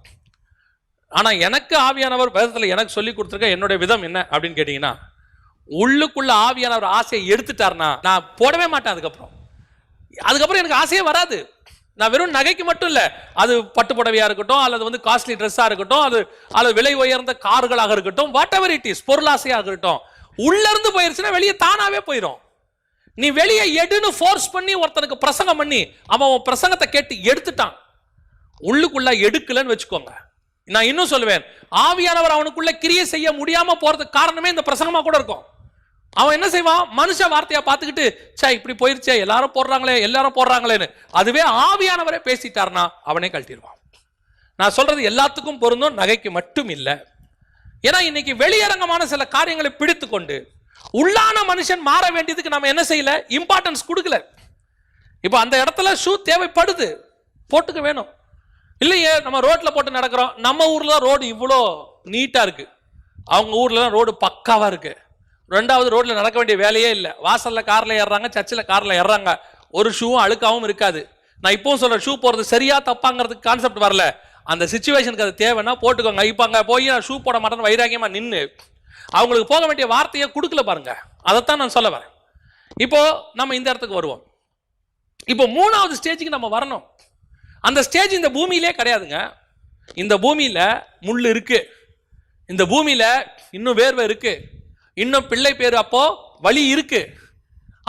ஆனா எனக்கு ஆவியானவர் வேதத்துல எனக்கு சொல்லி கொடுத்துருக்க என்னுடைய விதம் என்ன அப்படின்னு கேட்டீங்கன்னா, உள்ளுக்குள்ள ஆவியானவர் ஆசையை எடுத்துட்டாருன்னா நான் போடவே மாட்டேன். அதுக்கப்புறம் எனக்கு ஆசையே வராது. நான் வெறும் நகைக்கு மட்டும் இல்லை, அது பட்டு புடவையா இருக்கட்டும், அல்லது வந்து காஸ்ட்லி ட்ரெஸ்ஸா இருக்கட்டும், அது விலை உயர்ந்த கார்களாக இருக்கட்டும், வாட் எவர் இட் இஸ், பொருளாசையாக இருக்கட்டும், உள்ள இருந்து போயிருச்சுன்னா வெளியே தானாவே போயிடும். நீ வெளியே எடுன்னு ஃபோர்ஸ் பண்ணி ஒருத்தனுக்கு பிரசங்கம் பண்ணி அவன் பிரசங்கத்தை கேட்டு எடுத்துட்டான், உள்ளுக்குள்ள எடுக்கலன்னு வச்சுக்கோங்க. நான் இன்னும் சொல்லுவேன், ஆவியானவர் அவனுக்குள்ள கிரியை செய்ய முடியாம போறதுக்கு காரணமே இந்த பிரசங்கமா கூட இருக்கும். அவன் என்ன செய்வான், மனுஷ வார்த்தையா பார்த்துக்கிட்டு சே இப்படி போயிருச்சே, எல்லாரும் போடுறாங்களேன்னு அதுவே ஆவியானவரே பேசிட்டார்னா அவனே கழட்டிடுவான். நான் சொல்றது எல்லாத்துக்கும் பொருந்தும், நகைக்கு மட்டும் இல்லை. ஏன்னா இன்னைக்கு வெளியரங்கமான சில காரியங்களை பிடித்து கொண்டு உள்ளான மனுஷன் மாற வேண்டியதுக்கு நம்ம என்ன செய்யல, இம்பார்ட்டன்ஸ் கொடுக்கல. இப்போ அந்த இடத்துல ஷூ தேவைப்படுது, போட்டுக்க வேணும். இல்லையே நம்ம ரோட்ல போட்டு நடக்கிறோம், நம்ம ஊர்ல ரோடு இவ்வளோ நீட்டா இருக்கு, அவங்க ஊர்ல ரோடு பக்காவா இருக்கு. 2வது ரோட்ல நடக்க வேண்டிய வேலையே இல்லை, வாசல்ல கார்ல ஏறுறாங்க, சர்ச்சில் கார்ல ஏறுறாங்க, ஒரு ஷூவும் அழுக்காவும் இருக்காது. நான் இப்பவும் சொல்றேன், ஷூ போறது சரியா தப்பாங்கிறதுக்கு கான்செப்ட் வரல, அந்த சிச்சுவேஷனுக்கு அது தேவைன்னா போட்டுக்கோங்க. இப்போ அங்கே போய் நான் ஷூ போட மாட்டேன்னு வைராக்கியமா நின்று அவங்களுக்கு போக வேண்டிய வார்த்தையை கொடுக்கல பாருங்க, அதைத்தான் நான் சொல்ல வரேன். இப்போ நம்ம இந்த இடத்துக்கு வருவோம். இப்போ 3வது ஸ்டேஜுக்கு நம்ம வரணும். அந்த ஸ்டேஜ் இந்த பூமியிலே கிடையாதுங்க. இந்த பூமியில முள் இருக்கு, இந்த பூமியில இன்னும் வேர்வை இருக்கு, இன்னும் பிள்ளை பேரு அப்போ வலி இருக்கு.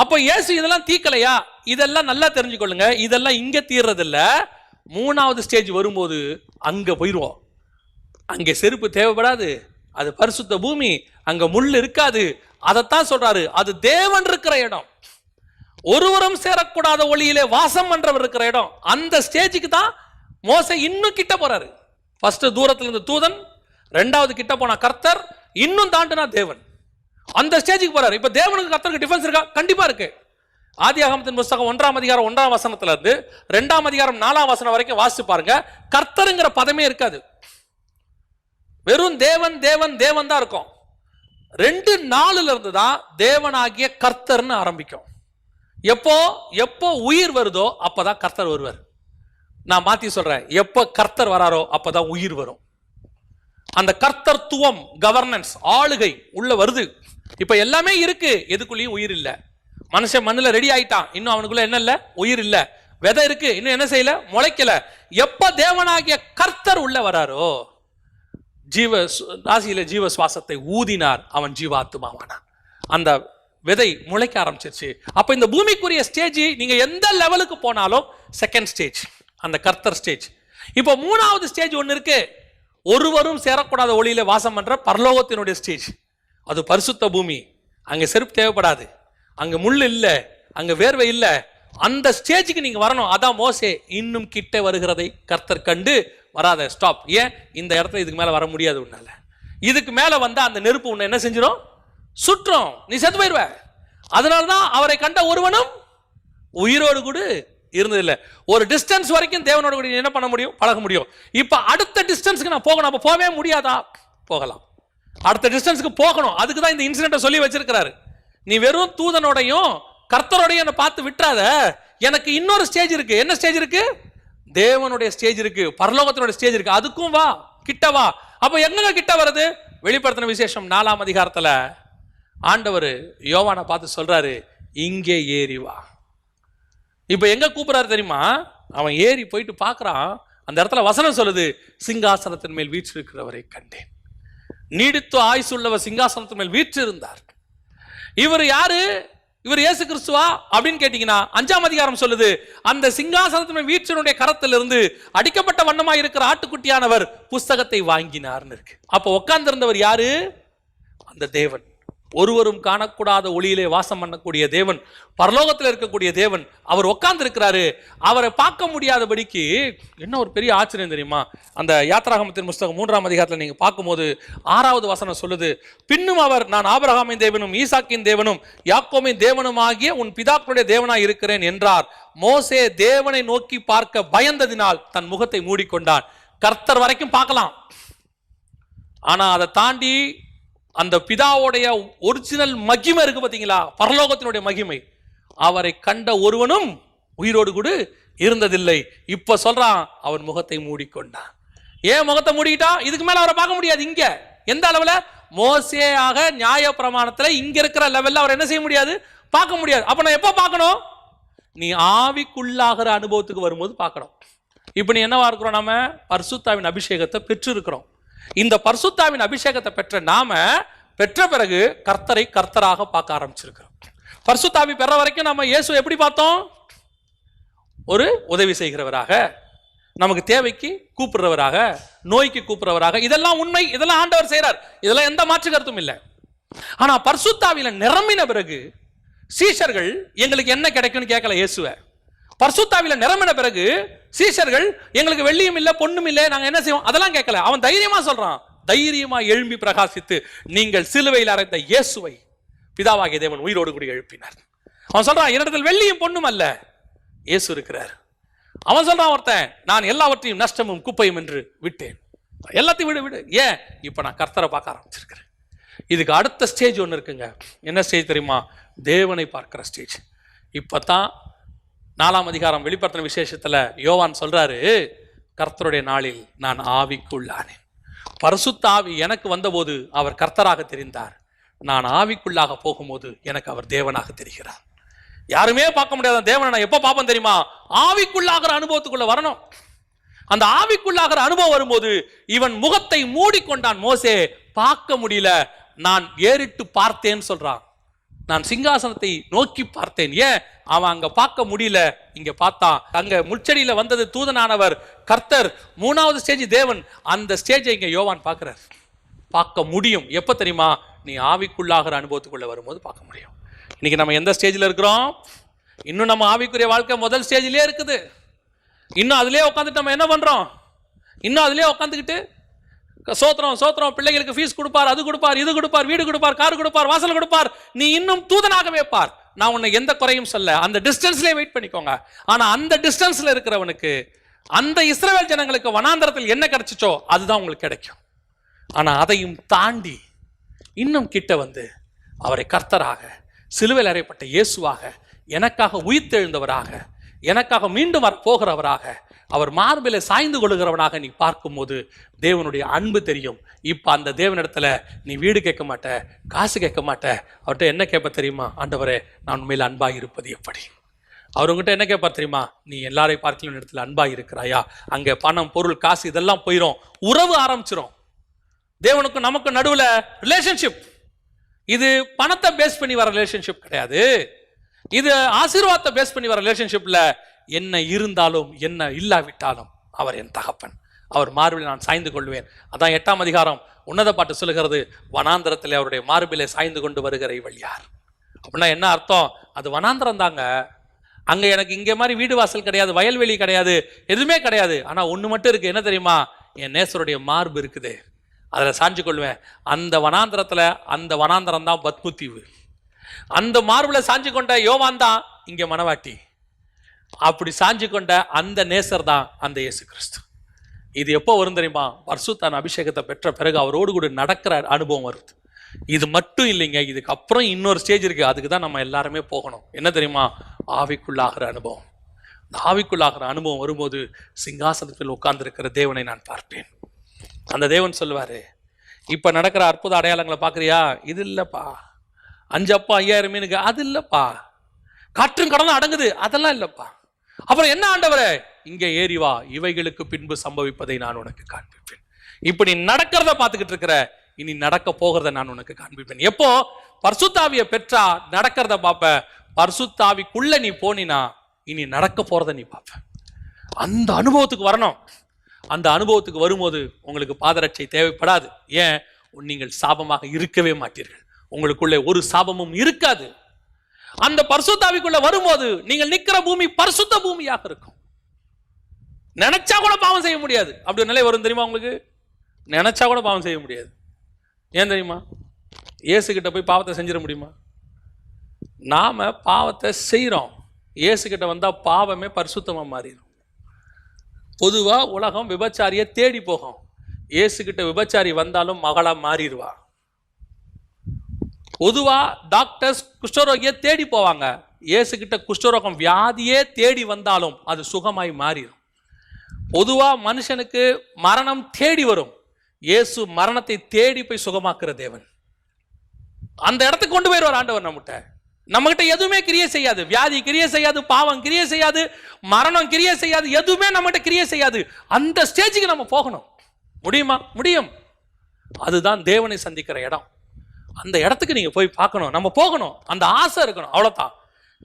அப்போ இயேசு இதெல்லாம் தீக்கலையா? இதெல்லாம் நல்லா தெரிஞ்சுக்கொள்ளுங்க, இதெல்லாம் இங்க தீர்றதில்ல. 3வது ஸ்டேஜ் வரும்போது அங்க போயிடுவோம். அங்கே செருப்பு தேவைப்படாது, அது பரிசுத்த பூமி, அங்க முள் இருக்காது. அதைத்தான் சொல்றாரு, அது தேவன் இருக்கிற இடம், ஒருவரும் சேரக்கூடாத ஒளியிலே வாசம் பண்றவர் இருக்கிற இடம். அந்த ஸ்டேஜுக்கு தான் மோசே இன்னும் கிட்ட போறாரு. ஃபர்ஸ்ட் தூரத்துல இருந்து தூதன், 2வது கிட்ட போனா கர்த்தர், இன்னும் தாண்டினா தேவன். அந்த ஸ்டேஜுக்கு போறாரு. இப்ப தேவனுக்கு கர்த்தருக்கு டிஃபரன்ஸ் இருக்கா? கண்டிப்பா இருக்கு. ஆதியாகமத்தின் புத்தகம் 1ஆம் அதிகாரம் 1ஆம் வசனத்துல இருந்து 2ஆம் அதிகாரம் 4ஆம் வசனம் வரைக்கும் வாசிச்சு பாருங்க, கர்த்தருங்கிற பதமே இருக்காது, வெறும் தேவன் தேவன் தேவன் தான் இருக்கும். 2:4 இருந்து தான் தேவனாகிய கர்த்தர்னு ஆரம்பிக்கும். எப்போ எப்போ உயிர் வருதோ அப்பதான் கர்த்தர் வருவார். நான் மாத்தி சொல்றேன், எப்போ கர்த்தர் வராரோ அப்பதான் உயிர் வரும். அந்த கர்த்தர்த்துவம், கவர்னன்ஸ், ஆளுகை உள்ள வருது. இப்ப எல்லாமே இருக்கு, எதுக்குள்ளேயும் உயிர் இல்ல. மனுஷன் மண்ணுல ரெடி ஆயிட்டான், இன்னும் அவனுக்குள்ள என்ன இல்ல, உயிர் இல்ல. விதை இருக்கு, இன்னும் என்ன செய்யல, முளைக்கல. எப்ப தேவனாகிய கர்த்தர் உள்ள வராரோ, ராசியில ஜீவ சுவாசத்தை ஊதினார், அவன் ஜீவாத்துமாவானான். அந்த விதை முளைக்க ஆரம்பிச்சிருச்சு. அப்ப இந்த பூமிக்குரிய ஸ்டேஜ் நீங்க எந்த லெவலுக்கு போனாலும் செகண்ட் ஸ்டேஜ், அந்த கர்த்தர் ஸ்டேஜ். இப்போ 3வது ஸ்டேஜ் ஒன்னு இருக்கு, ஒருவரும் சேரக்கூடாத ஒளியில வாசம் பண்ற பரலோகத்தினுடைய ஸ்டேஜ். அது பரிசுத்த பூமி, அங்க செருப்பு தேவைப்படாது, அங்க முள் இல்ல, அங்க வேர்வை இல்ல. அந்த ஸ்டேஜுக்கு நீங்க வரணும். அதான் மோசே, இன்னும் கிட்ட வருகிறதை கர்த்தர் கண்டு வராத, ஸ்டாப். ஏன் இந்த இடத்துல இதுக்கு மேல வர முடியாது உன்னால, இதுக்கு மேல வந்தா அந்த நெருப்பு உன்னை என்ன செஞ்சிடும்? சுற்றும், நீ செத்து போயிருவ. அதனாலதான் அவரை கண்ட ஒருவனும் உயிரோடு கூட இருந்ததில்லை. ஒரு டிஸ்டன்ஸ் வரைக்கும் தேவனோட கூட என்ன பண்ண முடியும்? பழக முடியும். இப்ப அடுத்த டிஸ்டன்ஸ்க்கு நான் போகணும். அப்ப போகவே முடியாதா? போகலாம். அடுத்த டிஸ்டன்ஸ்க்கு போகணும். அதுக்கு தான் இந்த இன்சிடென்ட்டை சொல்லி வச்சிருக்கிறாரு. நீ வெறும் தூதனோடையும் கர்த்தரோடையும் என்னை பார்த்து விட்டுறாத. எனக்கு இன்னொரு ஸ்டேஜ் இருக்கு. என்ன ஸ்டேஜ் இருக்கு? தேவனுடைய ஸ்டேஜ் இருக்கு, பரலோகத்தினுடைய ஸ்டேஜ் இருக்கு. அதுக்கும் வா, கிட்ட வா. அப்ப எங்க கிட்ட வருது? வெளிப்படுத்தின விசேஷம் 4ஆம் அதிகாரத்துல ஆண்டவர் யோவானை பார்த்து சொல்றாரு, இங்கே ஏறி வா. இப்ப எங்க கூப்பிடுறாரு தெரியுமா? அவன் ஏறி போயிட்டு பார்க்கறான். அந்த இடத்துல வசனம் சொல்லுது, சிங்காசனத்தின் மேல் வீற்றிருக்கிறவரை கண்டேன். நீடித்து ஆயுசுள்ளவர் சிங்காசனத்தின் மேல் வீற்றிருந்தார். இவர் யாரு? இவர் இயேசு கிறிஸ்துவா அப்படின்னு கேட்டீங்கன்னா 5ஆம் அதிகாரம் சொல்லுது, அந்த சிங்காசனத்தின் வீற்றினுடைய கரத்திலிருந்து அடிக்கப்பட்ட வண்ணமா இருக்கிற ஆட்டுக்குட்டியானவர் புஸ்தகத்தை வாங்கினார்னு இருக்கு. அப்ப உட்கார்ந்து இருந்தவர் யாரு? அந்த தேவன், ஒருவரும் காணக்கூடாத ஒளியிலே வாசம் பண்ணக்கூடிய தேவன், பரலோகத்தில் இருக்கக்கூடிய தேவன். அவர் உட்கார்ந்து இருக்கிறாரு. அவரை பார்க்க முடியாதபடிக்கு என்ன ஒரு பெரிய ஆச்சரியம் தெரியுமா? அந்த யாத்ராகமத்தின் புஸ்தகம் 3ஆம் அதிகாரத்தில் நீங்க பார்க்கும்போது 6வது வசனம் சொல்லுது, பின்னும் அவர், நான் ஆபிரகாமின் தேவனும் ஈசாக்கின் தேவனும் யாக்கோபின் தேவனும் ஆகிய உன் பிதாக்களுடைய தேவனாய் இருக்கிறேன் என்றார். மோசே தேவனை நோக்கி பார்க்க பயந்ததினால் தன் முகத்தை மூடிக்கொண்டான். கர்த்தர் வரைக்கும் பார்க்கலாம், ஆனா அதை தாண்டி அந்த பிதாவுடைய ஒரிஜினல் மகிமை இருக்கு பாத்தீங்களா, பரலோகத்தினுடைய மகிமை, அவரை கண்ட ஒருவனும் உயிரோடு கூட இருந்ததில்லை. இப்ப சொல்றான், அவன் முகத்தை மூடிக்கொண்டான். ஏன் முகத்தை மூடிக்கிட்டான்? இதுக்கு மேல அவரை பார்க்க முடியாது. இங்க எந்த அளவுல? மோசேயாக நியாய பிரமாணத்துல இங்க இருக்கிற லெவல்ல அவர் என்ன செய்ய முடியாது? பார்க்க முடியாது. அப்ப நான் எப்ப பார்க்கணும்? நீ ஆவிக்குள்ளாகிற அனுபவத்துக்கு வரும்போது பார்க்கணும். இப்ப நீ என்னவா இருக்கிறோம்? நாம பரிசுத்தாவின் அபிஷேகத்தை பெற்று இருக்கிறோம். இந்த பரிசுத்தாவின் அபிஷேகத்தை பெற்ற நாம பெற்ற பிறகு கர்த்தரை கர்த்தராக பார்க்க ஆரம்பிச்சிருக்கிறோம். பரிசுத்தாவி பெற வரைக்கும் நம்ம இயேசு எப்படி பார்த்தோம்? ஒரு உதவி செய்கிறவராக, நமக்கு தேவைக்கு கூப்பிடுறவராக, நோய்க்கு கூப்பிடுறவராக. இதெல்லாம் உண்மை, இதெல்லாம் ஆண்டவர் செய்றார், இதெல்லாம் எந்த மாற்று கருத்தும் இல்லை. ஆனா பரிசுத்தாவில நிரம்பின பிறகு சீஷர்கள் எங்களுக்கு என்ன கிடைக்கும்னு கேட்கல இயேசுவை. பரிசுத்தாவில நிரம்பின பிறகு சீஷர்கள் எங்களுக்கு வெள்ளியும் இல்லை பொண்ணும் இல்லை, நாங்க என்ன செய்வோம், அதெல்லாம் கேட்கல. அவன் தைரியமா சொல்றான், தைரியமா எழும்பி பிரகாசித்து நீங்கள் சிலுவையில் அறைந்த இயேசுவை பிதாவாகிய தேவன் உயிரோடு கூட எழுப்பினார். அவன் சொல்றான், என்னிடத்தில் வெள்ளியும் பொண்ணும் அல்ல, இயேசு இருக்கிறார். அவன் சொல்றான் ஒருத்தன், நான் எல்லாவற்றையும் நஷ்டமும் குப்பையும் என்று விட்டேன். எல்லாத்தையும் விடு விடு. ஏன்? இப்ப நான் கர்த்தரை பார்க்க ஆரம்பிச்சிருக்கிறேன். இதுக்கு அடுத்த ஸ்டேஜ் ஒன்று இருக்குங்க. என்ன ஸ்டேஜ் தெரியுமா? தேவனை பார்க்கிற ஸ்டேஜ். இப்பதான் 4ஆம் அதிகாரம் வெளிப்படுத்தின விசேஷத்துல யோவான் சொல்றாரு, கர்த்தருடைய நாளில் நான் ஆவிக்குள்ளானேன். பரிசுத்த ஆவி எனக்கு வந்தபோது அவர் கர்த்தராக தெரிந்தார். நான் ஆவிக்குள்ளாக போகும்போது எனக்கு அவர் தேவனாக தெரிகிறார். யாருமே பார்க்க முடியாத தேவனை நான் எப்ப பார்ப்பேன் தெரியுமா? ஆவிக்குள்ளாகிற அனுபவத்துக்குள்ள வரணும். அந்த ஆவிக்குள்ளாகிற அனுபவம் வரும்போது இவன் முகத்தை மூடிக்கொண்டான். மோசே பார்க்க முடியல, நான் ஏறிட்டு பார்த்தேன்னு சொல்றான். நான் சிங்காசனத்தை நோக்கி பார்த்தேன். ஏன்? அவன் அங்க பார்க்க முடியல, இங்க பார்த்தான். அங்க முச்சடியில வந்தது தூதனானவர், கர்த்தர். 3வது ஸ்டேஜ் தேவன். அந்த ஸ்டேஜை இங்க யோவான் பார்க்கிறார். பார்க்க முடியும் எப்ப தெரியுமா? நீ ஆவிக்குள்ளாகிற அனுபவத்துக்குள்ள வரும்போது பார்க்க முடியும். இன்னைக்கு நம்ம எந்த ஸ்டேஜில் இருக்கிறோம்? இன்னும் நம்ம ஆவிக்குரிய வாழ்க்கை முதல் ஸ்டேஜிலே இருக்குது. இன்னும் அதுலயே உட்காந்துட்டு நம்ம என்ன பண்றோம்? இன்னும் அதுலயே உட்காந்துக்கிட்டு சோத்திரம் சோத்திரம், பிள்ளைகளுக்கு ஃபீஸ் கொடுப்பார், அது கொடுப்பார், இது கொடுப்பார், வீடு கொடுப்பார், கார் கொடுப்பார், வாசல் கொடுப்பார், நீ இன்னும் தூதனாகவே பார். நான் உன்னை எந்த குறையும் சொல்ல, அந்த டிஸ்டன்ஸ்லயே வெயிட் பண்ணிக்கோங்க. ஆனா அந்த டிஸ்டன்ஸ்ல இருக்கிறவனுக்கு, அந்த இஸ்ரவேல் ஜனங்களுக்கு வனாந்தரத்தில் என்ன கிடைச்சிச்சோ அதுதான் உங்களுக்கு கிடைக்கும். ஆனா அதையும் தாண்டி இன்னும் கிட்ட வந்து அவரை கர்த்தராக, சிலுவையில் அறையப்பட்ட இயேசுவாக, எனக்காக உயிர்த்தெழுந்தவராக, எனக்காக மீண்டும் வர போகிறவராக, அவர் மார்பில சாய்ந்து கொள்ளுகிறவனாக நீ பார்க்கும்போது தேவனுடைய அன்பு தெரியும். இப்ப அந்த தேவனிடத்துல நீ வீடு கேட்க மாட்ட, காசு கேட்க மாட்ட. அவர்கிட்ட என்ன கேட்ப தெரியுமா? ஆண்டவரே, நான் உண்மையில் அன்பாக இருப்பது எப்படி? அவர் உங்ககிட்ட என்ன கேட்பார் தெரியுமா? நீ எல்லாரையும் பார்க்கல இடத்துல அன்பாக இருக்கிறாயா? அங்க பணம், பொருள், காசு இதெல்லாம் போயிடும், உறவு ஆரம்பிச்சிடும். தேவனுக்கும் நமக்கு நடுவுல ரிலேஷன்ஷிப். இது பணத்தை பேஸ் பண்ணி வர ரிலேஷன்ஷிப் கிடையாது. இது ஆசீர்வாதத்தை பேஸ் பண்ணி வர ரிலேஷன்ஷிப்ல என்ன இருந்தாலும் என்ன இல்லாவிட்டாலும் அவர் என் தகப்பன், அவர் மார்பில் நான் சாய்ந்து கொள்வேன். அதான் 8ஆம் அதிகாரம் உன்னத பாட்டு சொல்லுகிறது, வனாந்திரத்தில் அவருடைய மார்பிலே சாய்ந்து கொண்டு வருகிற இவள் யார்? அப்படின்னா என்ன அர்த்தம்? அது வனாந்திரம் தாங்க. அங்க எனக்கு இங்கே மாதிரி வீடு வாசல் கிடையாது, வயல்வெளி கிடையாது, எதுவுமே கிடையாது. ஆனா ஒண்ணு மட்டும் இருக்கு. என்ன தெரியுமா? என் நேசருடைய மார்பு இருக்குது. அதில் சாஞ்சு கொள்வேன். அந்த வனாந்திரத்தில், அந்த வனாந்திரம் தான் பத்மு தீவு. அந்த மார்பில் சாஞ்சு கொண்ட யோவான் தான் இங்கே மணவாட்டி. அப்படி சாஞ்சு கொண்ட அந்த நேசர் தான் அந்த இயேசு கிறிஸ்து. இது எப்போ வரும் தெரியுமா? பரிசுத்தான அபிஷேகத்தை பெற்ற பிறகு அவரோடு கூட நடக்கிற அனுபவம் வருது. இது மட்டும் இல்லைங்க, இதுக்கு அப்புறம் இன்னொரு ஸ்டேஜ் இருக்கு. அதுக்கு தான் நம்ம எல்லாருமே போகணும். என்ன தெரியுமா? ஆவிக்குள்ளாகிற அனுபவம். இந்த ஆவிக்குள்ளாகிற அனுபவம் வரும்போது சிங்காசனத்தில் உட்கார்ந்திருக்கிற தேவனை நான் பார்ப்பேன். அந்த தேவன் சொல்லுவாரு, இப்ப நடக்கிற அற்புத அடையாளங்களை பார்க்கறியா? இது இல்லப்பா. 5 அப்பா 5000 மீனுக்கு அது இல்லப்பா. காற்றும் கடலும் அடங்குது, அதெல்லாம் இல்லப்பா. அப்புறம் என்ன ஆண்டவரே? இங்கே ஏறி வா, இவைகளுக்கு பின்பு சம்பவிப்பதை நான் உனக்கு காண்பிப்பேன். இப்படி நடக்கிறத பார்த்துக்கிட்டு இருக்கிற, இனி நடக்க போகிறத நான் உனக்கு காண்பிப்பேன். எப்போ? பரிசுத்தாவியை பெற்றா நடக்கிறத பார்ப்ப. பரிசுத்தாவிக்குள்ள நீ போனினா இனி நடக்க போறத நீ பார்ப்ப. அந்த அனுபவத்துக்கு வரணும். அந்த அனுபவத்துக்கு வரும்போது உங்களுக்கு பாதரட்சை தேவைப்படாது. ஏன்? நீங்கள் சாபமாக இருக்கவே மாட்டீர்கள். உங்களுக்குள்ளே ஒரு சாபமும் இருக்காது. அந்த பரிசுத்தாவிக்குள்ள வரும்போது நீங்கள் நிக்கிற பூமி பரிசுத்த பூமியாக இருக்கும். நினைச்சா கூட பாவம் செய்ய முடியாது. அப்படி ஒரு நிலை வரும் தெரியுமா உங்களுக்கு? நினைச்சா கூட பாவம் செய்ய முடியாது. ஏன் தெரியுமா? இயேசு கிட்ட போய் பாவத்தை செஞ்சிட முடியுமா? நாம பாவத்தை செய்யறோம். இயேசு கிட்ட வந்தா பாவமே பரிசுத்தமா மாறிடும். பொதுவா உலகம் விபச்சாரியை தேடி போகும். இயேசு கிட்ட விபச்சாரி வந்தாலும் மகளா மாறிடுவா. பொதுவா டாக்டர்ஸ் குஷ்டரோகியை தேடி போவாங்க. இயேசு கிட்ட குஷ்டரோகம் வியாதியே தேடி வந்தாலும் அது சுகமாய் மாறிடும். பொதுவா மனுஷனுக்கு மரணம் தேடி வரும். இயேசு மரணத்தை தேடி போய் சுகமாக்குற தேவன். அந்த இடத்துக்கு கொண்டு போயிடுவார் ஆண்டவர். நம்மகிட்ட எதுவுமே கிரியை செய்யாது. வியாதி கிரியை செய்யாது, பாவம் கிரியை செய்யாது, மரணம் கிரியை செய்யாது, எதுவுமே நம்மகிட்ட கிரியை செய்யாது. அந்த ஸ்டேஜுக்கு நம்ம போகணும். முடியுமா? முடியும். அதுதான் தேவனை சந்திக்கிற இடம். அந்த இடத்துக்கு நீங்க போய் பார்க்கணும். நம்ம போகணும். அந்த ஆசை இருக்கணும். அவ்வளவுதான்.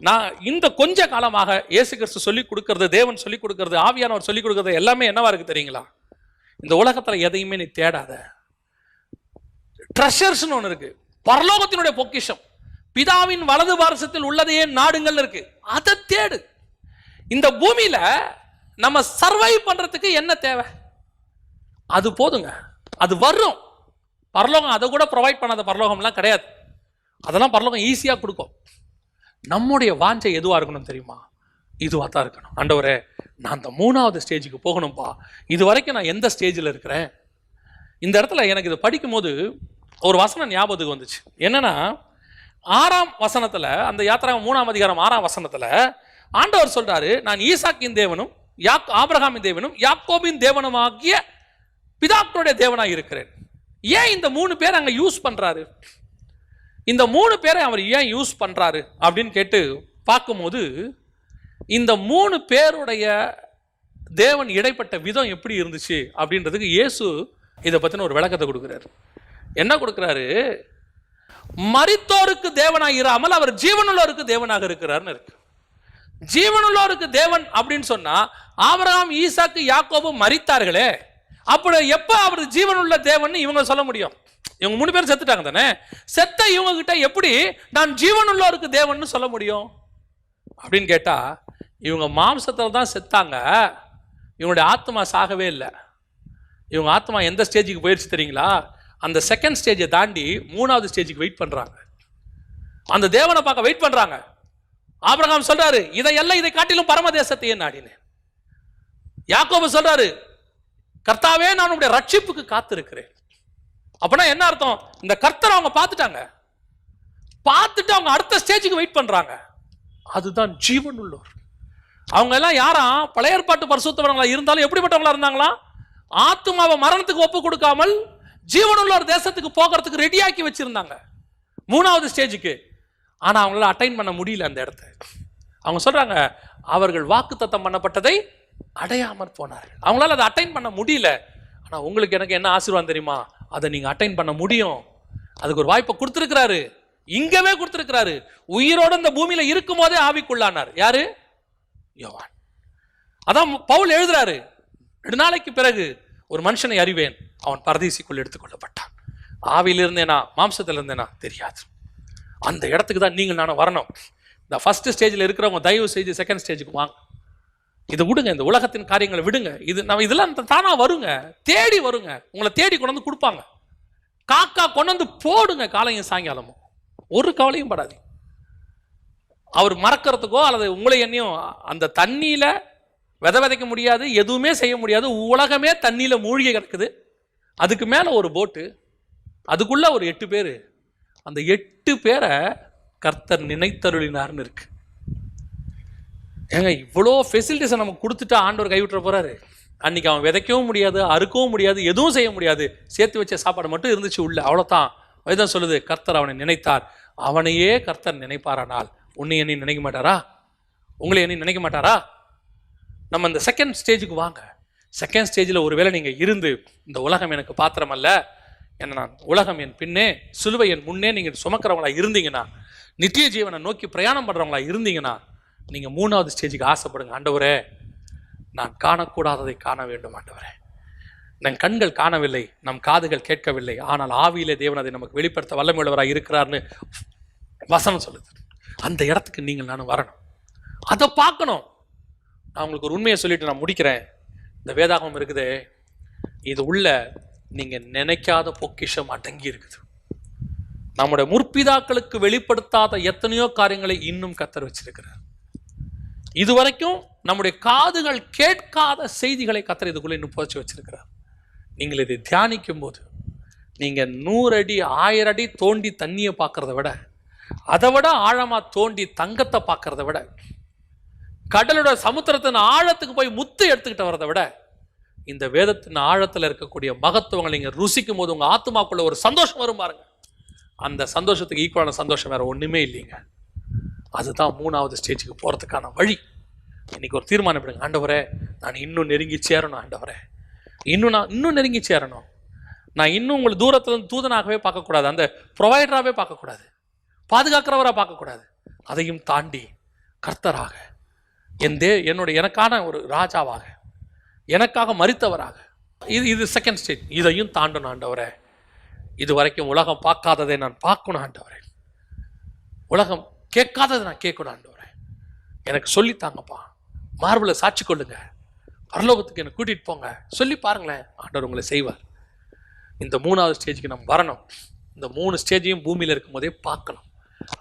நான் இந்த கொஞ்ச காலமாக இயேசு கிறிஸ்து சொல்லிக் கொடுக்கறது, தேவன் சொல்லிக் கொடுக்கறது, ஆவியானவர் சொல்லிக் கொடுக்கறது எல்லாமே என்னவா இருக்கு தெரியுங்களா? இந்த உலகத்துல எதையுமே நீ தேடாத. ட்ரெஷர்ஸ்னு ஒன்று இருக்கு. பரலோகத்தினுடைய பொக்கிஷம். பிதாவின் வலது பாரசத்தில் உள்ளதையே நாடுங்கள் இருக்கு. அதை தேடு. இந்த பூமியில நம்ம சர்வைவ் பண்றதுக்கு என்ன தேவை? அது போதுங்க. அது வரும். பரலோகம் அதை கூட ப்ரொவைட் பண்ணாத பரலோகம்லாம் கிடையாது. அதெல்லாம் பரலோகம் ஈஸியாக கொடுக்கும். நம்முடைய வாஞ்சை எதுவாக இருக்கணும் தெரியுமா? இதுவாக தான் இருக்கணும். ஆண்டவரே, நான் அந்த 3வது ஸ்டேஜுக்கு போகணும்ப்பா. இது வரைக்கும் நான் எந்த ஸ்டேஜில் இருக்கிறேன்? இந்த இடத்துல எனக்கு இதை படிக்கும்போது ஒரு வசனம் ஞாபகத்துக்கு வந்துச்சு. என்னன்னா, 6ஆம் வசனத்தில், அந்த யாத்திராகமம் 3ஆம் அதிகாரம் 6ஆம் வசனத்தில் ஆண்டவர் சொல்றாரு, நான் ஈசாக்கின் தேவனும் ஆபிரகாமின் தேவனும் யாக்கோபின் தேவனுமாகிய பிதாக்களுடைய தேவனாக இருக்கிறேன். ஏன் இந்த 3 பேர் அங்க யூஸ் பண்றாரு? இந்த 3 பேரை அவர் ஏன் யூஸ் பண்றாரு அப்படின்னு கேட்டு பார்க்கும்போது, இந்த 3 பேருடைய தேவன் இடைப்பட்ட விதம் எப்படி இருந்துச்சு அப்படின்றதுக்கு இயேசு இதை பத்தின ஒரு விளக்கத்தை கொடுக்கிறாரு. என்ன கொடுக்கிறாரு? மரித்தோருக்கு தேவனாக இராமல் அவர் ஜீவனுள்ளோருக்கு தேவனாக இருக்கிறார்னு இருக்கு. ஜீவனுள்ளோருக்கு தேவன் அப்படின்னு சொன்னா, ஆபிரகாம், ஈசாக்கு, யாக்கோபு மரித்தார்களே, அப்படி எப்ப அவர் ஜீவனுள்ள தேவன் இவங்க சொல்ல முடியும்? இவங்க 3 பேர் செத்துட்டாங்க தானே. செத்த இவங்க கிட்ட எப்படி நான் ஜீவனுள்ளோருக்கு தேவன் சொல்ல முடியும் அப்படின்னு கேட்டா, இவங்க மாம்சத்தில் தான் செத்தாங்க. இவங்களுடைய ஆத்மா சாகவே இல்லை. இவங்க ஆத்மா எந்த ஸ்டேஜுக்கு போயிடுச்சு தெரியுங்களா? அந்த செகண்ட் ஸ்டேஜை தாண்டி 3வது ஸ்டேஜுக்கு வெயிட் பண்றாங்க. அந்த தேவனை பார்க்க வெயிட் பண்றாங்க. ஆபிரகாம் சொல்றாரு, இதை காட்டிலும் பரமதேசத்தையே நாடினேன். யாக்கோபு சொல்றாரு, கர்த்தாவே, நான் உங்களுடைய ரட்சிப்புக்கு காத்திருக்கிறேன். அப்படின்னா என்ன அர்த்தம்? இந்த கர்த்தரை அவங்க பார்த்துட்டாங்க. பார்த்துட்டு அவங்க அடுத்த ஸ்டேஜுக்கு வெயிட் பண்றாங்க. அதுதான் ஜீவன் உள்ளோர். அவங்க எல்லாம் யாரா? பழைய ஏற்பாட்டு பரிசுத்தவங்களா இருந்தாலும் எப்படிப்பட்டவங்களா இருந்தாங்களா? ஆத்துமாவை மரணத்துக்கு ஒப்பு கொடுக்காமல் ஜீவனுள்ளோர் தேசத்துக்கு போகிறதுக்கு ரெடியாக்கி வச்சிருந்தாங்க 3வது ஸ்டேஜுக்கு. ஆனா அவங்களால அட்டைன் பண்ண முடியல அந்த இடத்த. அவங்க சொல்றாங்க, அவர்கள் வாக்குத்தத்தம் பண்ணப்பட்டதை அடையாமற் போனார்கள். அவங்களால அதை அட்டைன் பண்ண முடியல. ஆனா உங்களுக்கு எனக்கு என்ன ஆசீர்வாதம் தெரியுமா? அதை நீங்க அட்டைன் பண்ண முடியும். அதுக்கு ஒரு வாய்ப்பை கொடுத்திருக்கிறாரு. இங்கவே கொடுத்திருக்கிறாரு. உயிரோடு இந்த பூமியில இருக்கும் போதே ஆவிக்குள்ளானார். யாரு? யோவான். அதான் பவுல் எழுதுறாரு, 2 நாளைக்கு பிறகு ஒரு மனுஷனை அறிவேன், அவன் பரதீசிக்குள் எடுத்துக்கொள்ளப்பட்டான். ஆவியில் இருந்தேனா மாம்சத்தில் இருந்தேனா தெரியாது. அந்த இடத்துக்கு தான் நீங்கள் நானும் வரணும். இந்த ஃபர்ஸ்ட் ஸ்டேஜில் இருக்கிறவங்க தயவு செய்து செகண்ட் ஸ்டேஜுக்கு வாங்க. இதை விடுங்க, இந்த உலகத்தின் காரியங்களை விடுங்க. இதெல்லாம் தானா வருங்க, தேடி வருங்க, உங்களை தேடி கொண்டு வந்து கொடுப்பாங்க. காக்கா கொண்டு போடுங்க காலையும் சாயங்காலமும், ஒரு கவலையும் படாது. அவர் மறக்கிறதுக்கோ அல்லது உங்களை என்னையும் அந்த தண்ணியில விதைக்க முடியாது, எதுவுமே செய்ய முடியாது. உலகமே தண்ணியில மூழ்கி கிடக்குது. அதுக்கு மேல ஒரு போட்டு, அதுக்குள்ள ஒரு 8 பேர். அந்த 8 பேரை கர்த்தர் நினைத்தருளினார்னு இருக்கு. ஏங்க, இவ்வளோ ஃபெசிலிட்டிஸை நமக்கு கொடுத்துட்டா ஆண்டவர் கைவிட்டுற போறாரு? அன்னைக்கு அவன் விதைக்கவும் முடியாது, அறுக்கவும் முடியாது, எதுவும் செய்ய முடியாது. சேர்த்து வச்ச சாப்பாடு மட்டும் இருந்துச்சு உள்ள, அவ்வளோதான். வேதம் சொல்லுது, கர்த்தர் அவனை நினைத்தார். அவனையே கர்த்தர் நினைப்பாரானால் உன்னை என்னை நினைக்க மாட்டாரா? உங்களை என்னை நினைக்க மாட்டாரா? நம்ம இந்த செகண்ட் ஸ்டேஜுக்கு வாங்க. செகண்ட் ஸ்டேஜில் ஒருவேளை நீங்கள் இருந்து, இந்த உலகம் எனக்கு பாத்திரம் அல்ல, என்ன நான் உலகம் என் பின்னே சிலுவை என் முன்னே நீங்கள் சுமக்கிறவங்களா இருந்தீங்கன்னா, நித்திய ஜீவனை நோக்கி பிரயாணம் பண்ணுறவங்களா இருந்தீங்கன்னா, நீங்கள் 3வது ஸ்டேஜுக்கு ஆசைப்படுங்க. ஆண்டவரே, நான் காணக்கூடாததை காண வேண்டும் ஆண்டவரே. நம் கண்கள் காணவில்லை, நம் காதுகள் கேட்கவில்லை, ஆனால் ஆவியிலே தேவன் அதை நமக்கு வெளிப்படுத்த வல்லமையுள்ளவராக இருக்கிறார்னு வசனம் சொல்லுது. அந்த இடத்துக்கு நீங்கள் நானும் வரணும், அதை பார்க்கணும். நான் உங்களுக்கு ஒரு உண்மையை சொல்லிட்டு நான் முடிக்கிறேன். இந்த வேதாகமம் இருக்குது, இது உள்ள நீங்க நினைக்காத பொக்கிஷம் அடங்கி இருக்குது. நம்முடைய முற்பிதாக்களுக்கு வெளிப்படுத்தாத எத்தனையோ காரியங்களை இன்னும் கர்த்தர் வச்சிருக்கிறார். இதுவரைக்கும் நம்முடைய காதுகள் கேட்காத செய்திகளை கர்த்தர் இதுக்குள்ள இன்னும் புதைச்சு வச்சிருக்கிறார். நீங்கள் இதை தியானிக்கும் போது, நீங்க 100 அடி 1000 அடி தோண்டி தண்ணியை பார்க்கறத விட, அதை விட ஆழமா தோண்டி தங்கத்தை பார்க்கறத விட, கடலோட சமுத்திரத்தின் ஆழத்துக்கு போய் முத்து எடுத்துக்கிட்டு வரதை விட, இந்த வேதத்தின் ஆழத்தில் இருக்கக்கூடிய மகத்துவங்களை நீங்க ருசிக்கும் போது உங்க ஆத்மாக்குள்ள ஒரு சந்தோஷம் வரும் பாருங்க. அந்த சந்தோஷத்துக்கு ஈக்குவலான சந்தோஷம் வேற ஒண்ணுமே இல்லைங்க. அதுதான் 3வது ஸ்டேஜுக்கு போறதுக்கான வழி. இன்னைக்கு ஒரு தீர்மானம் எடுங்க. ஆண்டவரே, நான் இன்னும் நெருங்கி சேரணும். ஆண்டவரே, நான் இன்னும் நெருங்கி சேரணும். நான் இன்னும் உங்களை தூரத்துல தூதனாகவே பார்க்கக்கூடாது, அந்த ப்ரொவைடராகவே பார்க்கக்கூடாது, பாதுகாக்கிறவராக பார்க்கக்கூடாது. அதையும் தாண்டி கர்த்தராக, எனக்கான ஒரு ராஜாவாக, எனக்காக மரித்தவராக, இது செகண்ட் ஸ்டேஜ். இதையும் தாண்டணும் ஆண்டவரே. இது வரைக்கும் உலகம் பார்க்காததை நான் பார்க்கணும் ஆண்டவரே. உலகம் கேட்காததை நான் கேட்கணும் ஆண்டவரே. எனக்கு சொல்லித்தாங்கப்பா. மார்பில் சாட்சி கொள்ளுங்க, பரலோகத்துக்கு என்னை கூட்டிட்டு போங்க, சொல்லி பாருங்களேன், ஆண்டவர் உங்களை செய்வார். இந்த 3வது ஸ்டேஜுக்கு நம்ம வரணும். இந்த 3 ஸ்டேஜையும் பூமியில் இருக்கும் போதே பார்க்கணும்.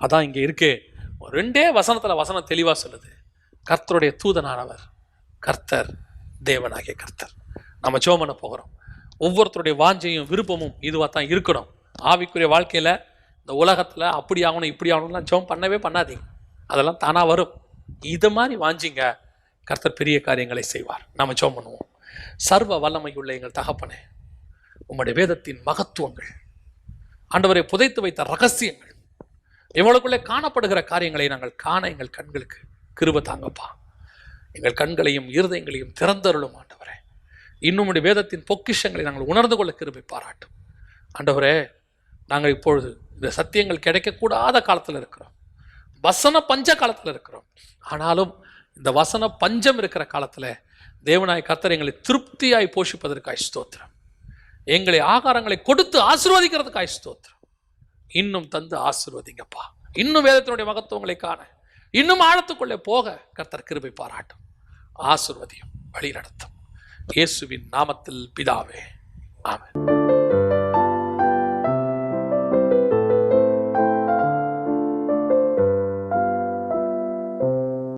அதான் இங்கே இருக்கு. 2 வசனத்தில் வசனம் தெளிவாக சொல்லுது, கர்த்தருடைய தூதனானவர் கர்த்தர், தேவனாகிய கர்த்தர். நம்ம ஜெபம் பண்ண போகிறோம். ஒவ்வொருத்தருடைய வாஞ்சையும் விருப்பமும் இதுவாக தான் இருக்கணும். ஆவிக்குரிய வாழ்க்கையில் இந்த உலகத்தில் அப்படி ஆகணும் இப்படி ஆகணும்லாம் ஜெபம் பண்ணவே பண்ணாதீங்க. அதெல்லாம் தானாக வரும். இது மாதிரி வாஞ்சிங்க, கர்த்தர் பெரிய காரியங்களை செய்வார். நம்ம ஜெபம் பண்ணுவோம். சர்வ வல்லமையுள்ள எங்கள் தகப்பனே, உம்முடைய வேதத்தின் மகத்துவங்கள், ஆண்டவரை புதைத்து வைத்த ரகசியங்கள், இவங்களுக்குள்ளே காணப்படுகிற காரியங்களை நாங்கள் காண எங்கள் கண்களுக்கு கிருபை தாங்கப்பா. எங்கள் கண்களையும் இருதயங்களையும் திறந்தருளும் ஆண்டவரே. இன்னும் வேதத்தின் பொக்கிஷங்களை நாங்கள் உணர்ந்து கொள்ள கிருபை பாராட்டும் ஆண்டவரே. நாங்கள் இப்பொழுது இந்த சத்தியங்கள் கிடைக்கக்கூடாத காலத்தில் இருக்கிறோம், வசன பஞ்ச காலத்தில் இருக்கிறோம். ஆனாலும் இந்த வசன பஞ்சம் இருக்கிற காலத்தில் தேவனாய் கர்த்தர் எங்களை திருப்தியாய் போஷிப்பதற்காய் ஸ்தோத்திரம். எங்களை ஆகாரங்களை கொடுத்து ஆசீர்வதிக்கிறதுக்காய் ஸ்தோத்திரம். இன்னும் தந்து ஆசீர்வதிங்கப்பா. இன்னும் வேதத்தினுடைய மகத்துவங்களை காண, இன்னும் ஆழத்துக்குள்ளே போக கர்த்தர் கிருபை பாராட்டும். ஆசீர்வதியும், வழி நடத்தும். இயேசுவின் நாமத்தில் பிதாவே, ஆமென்.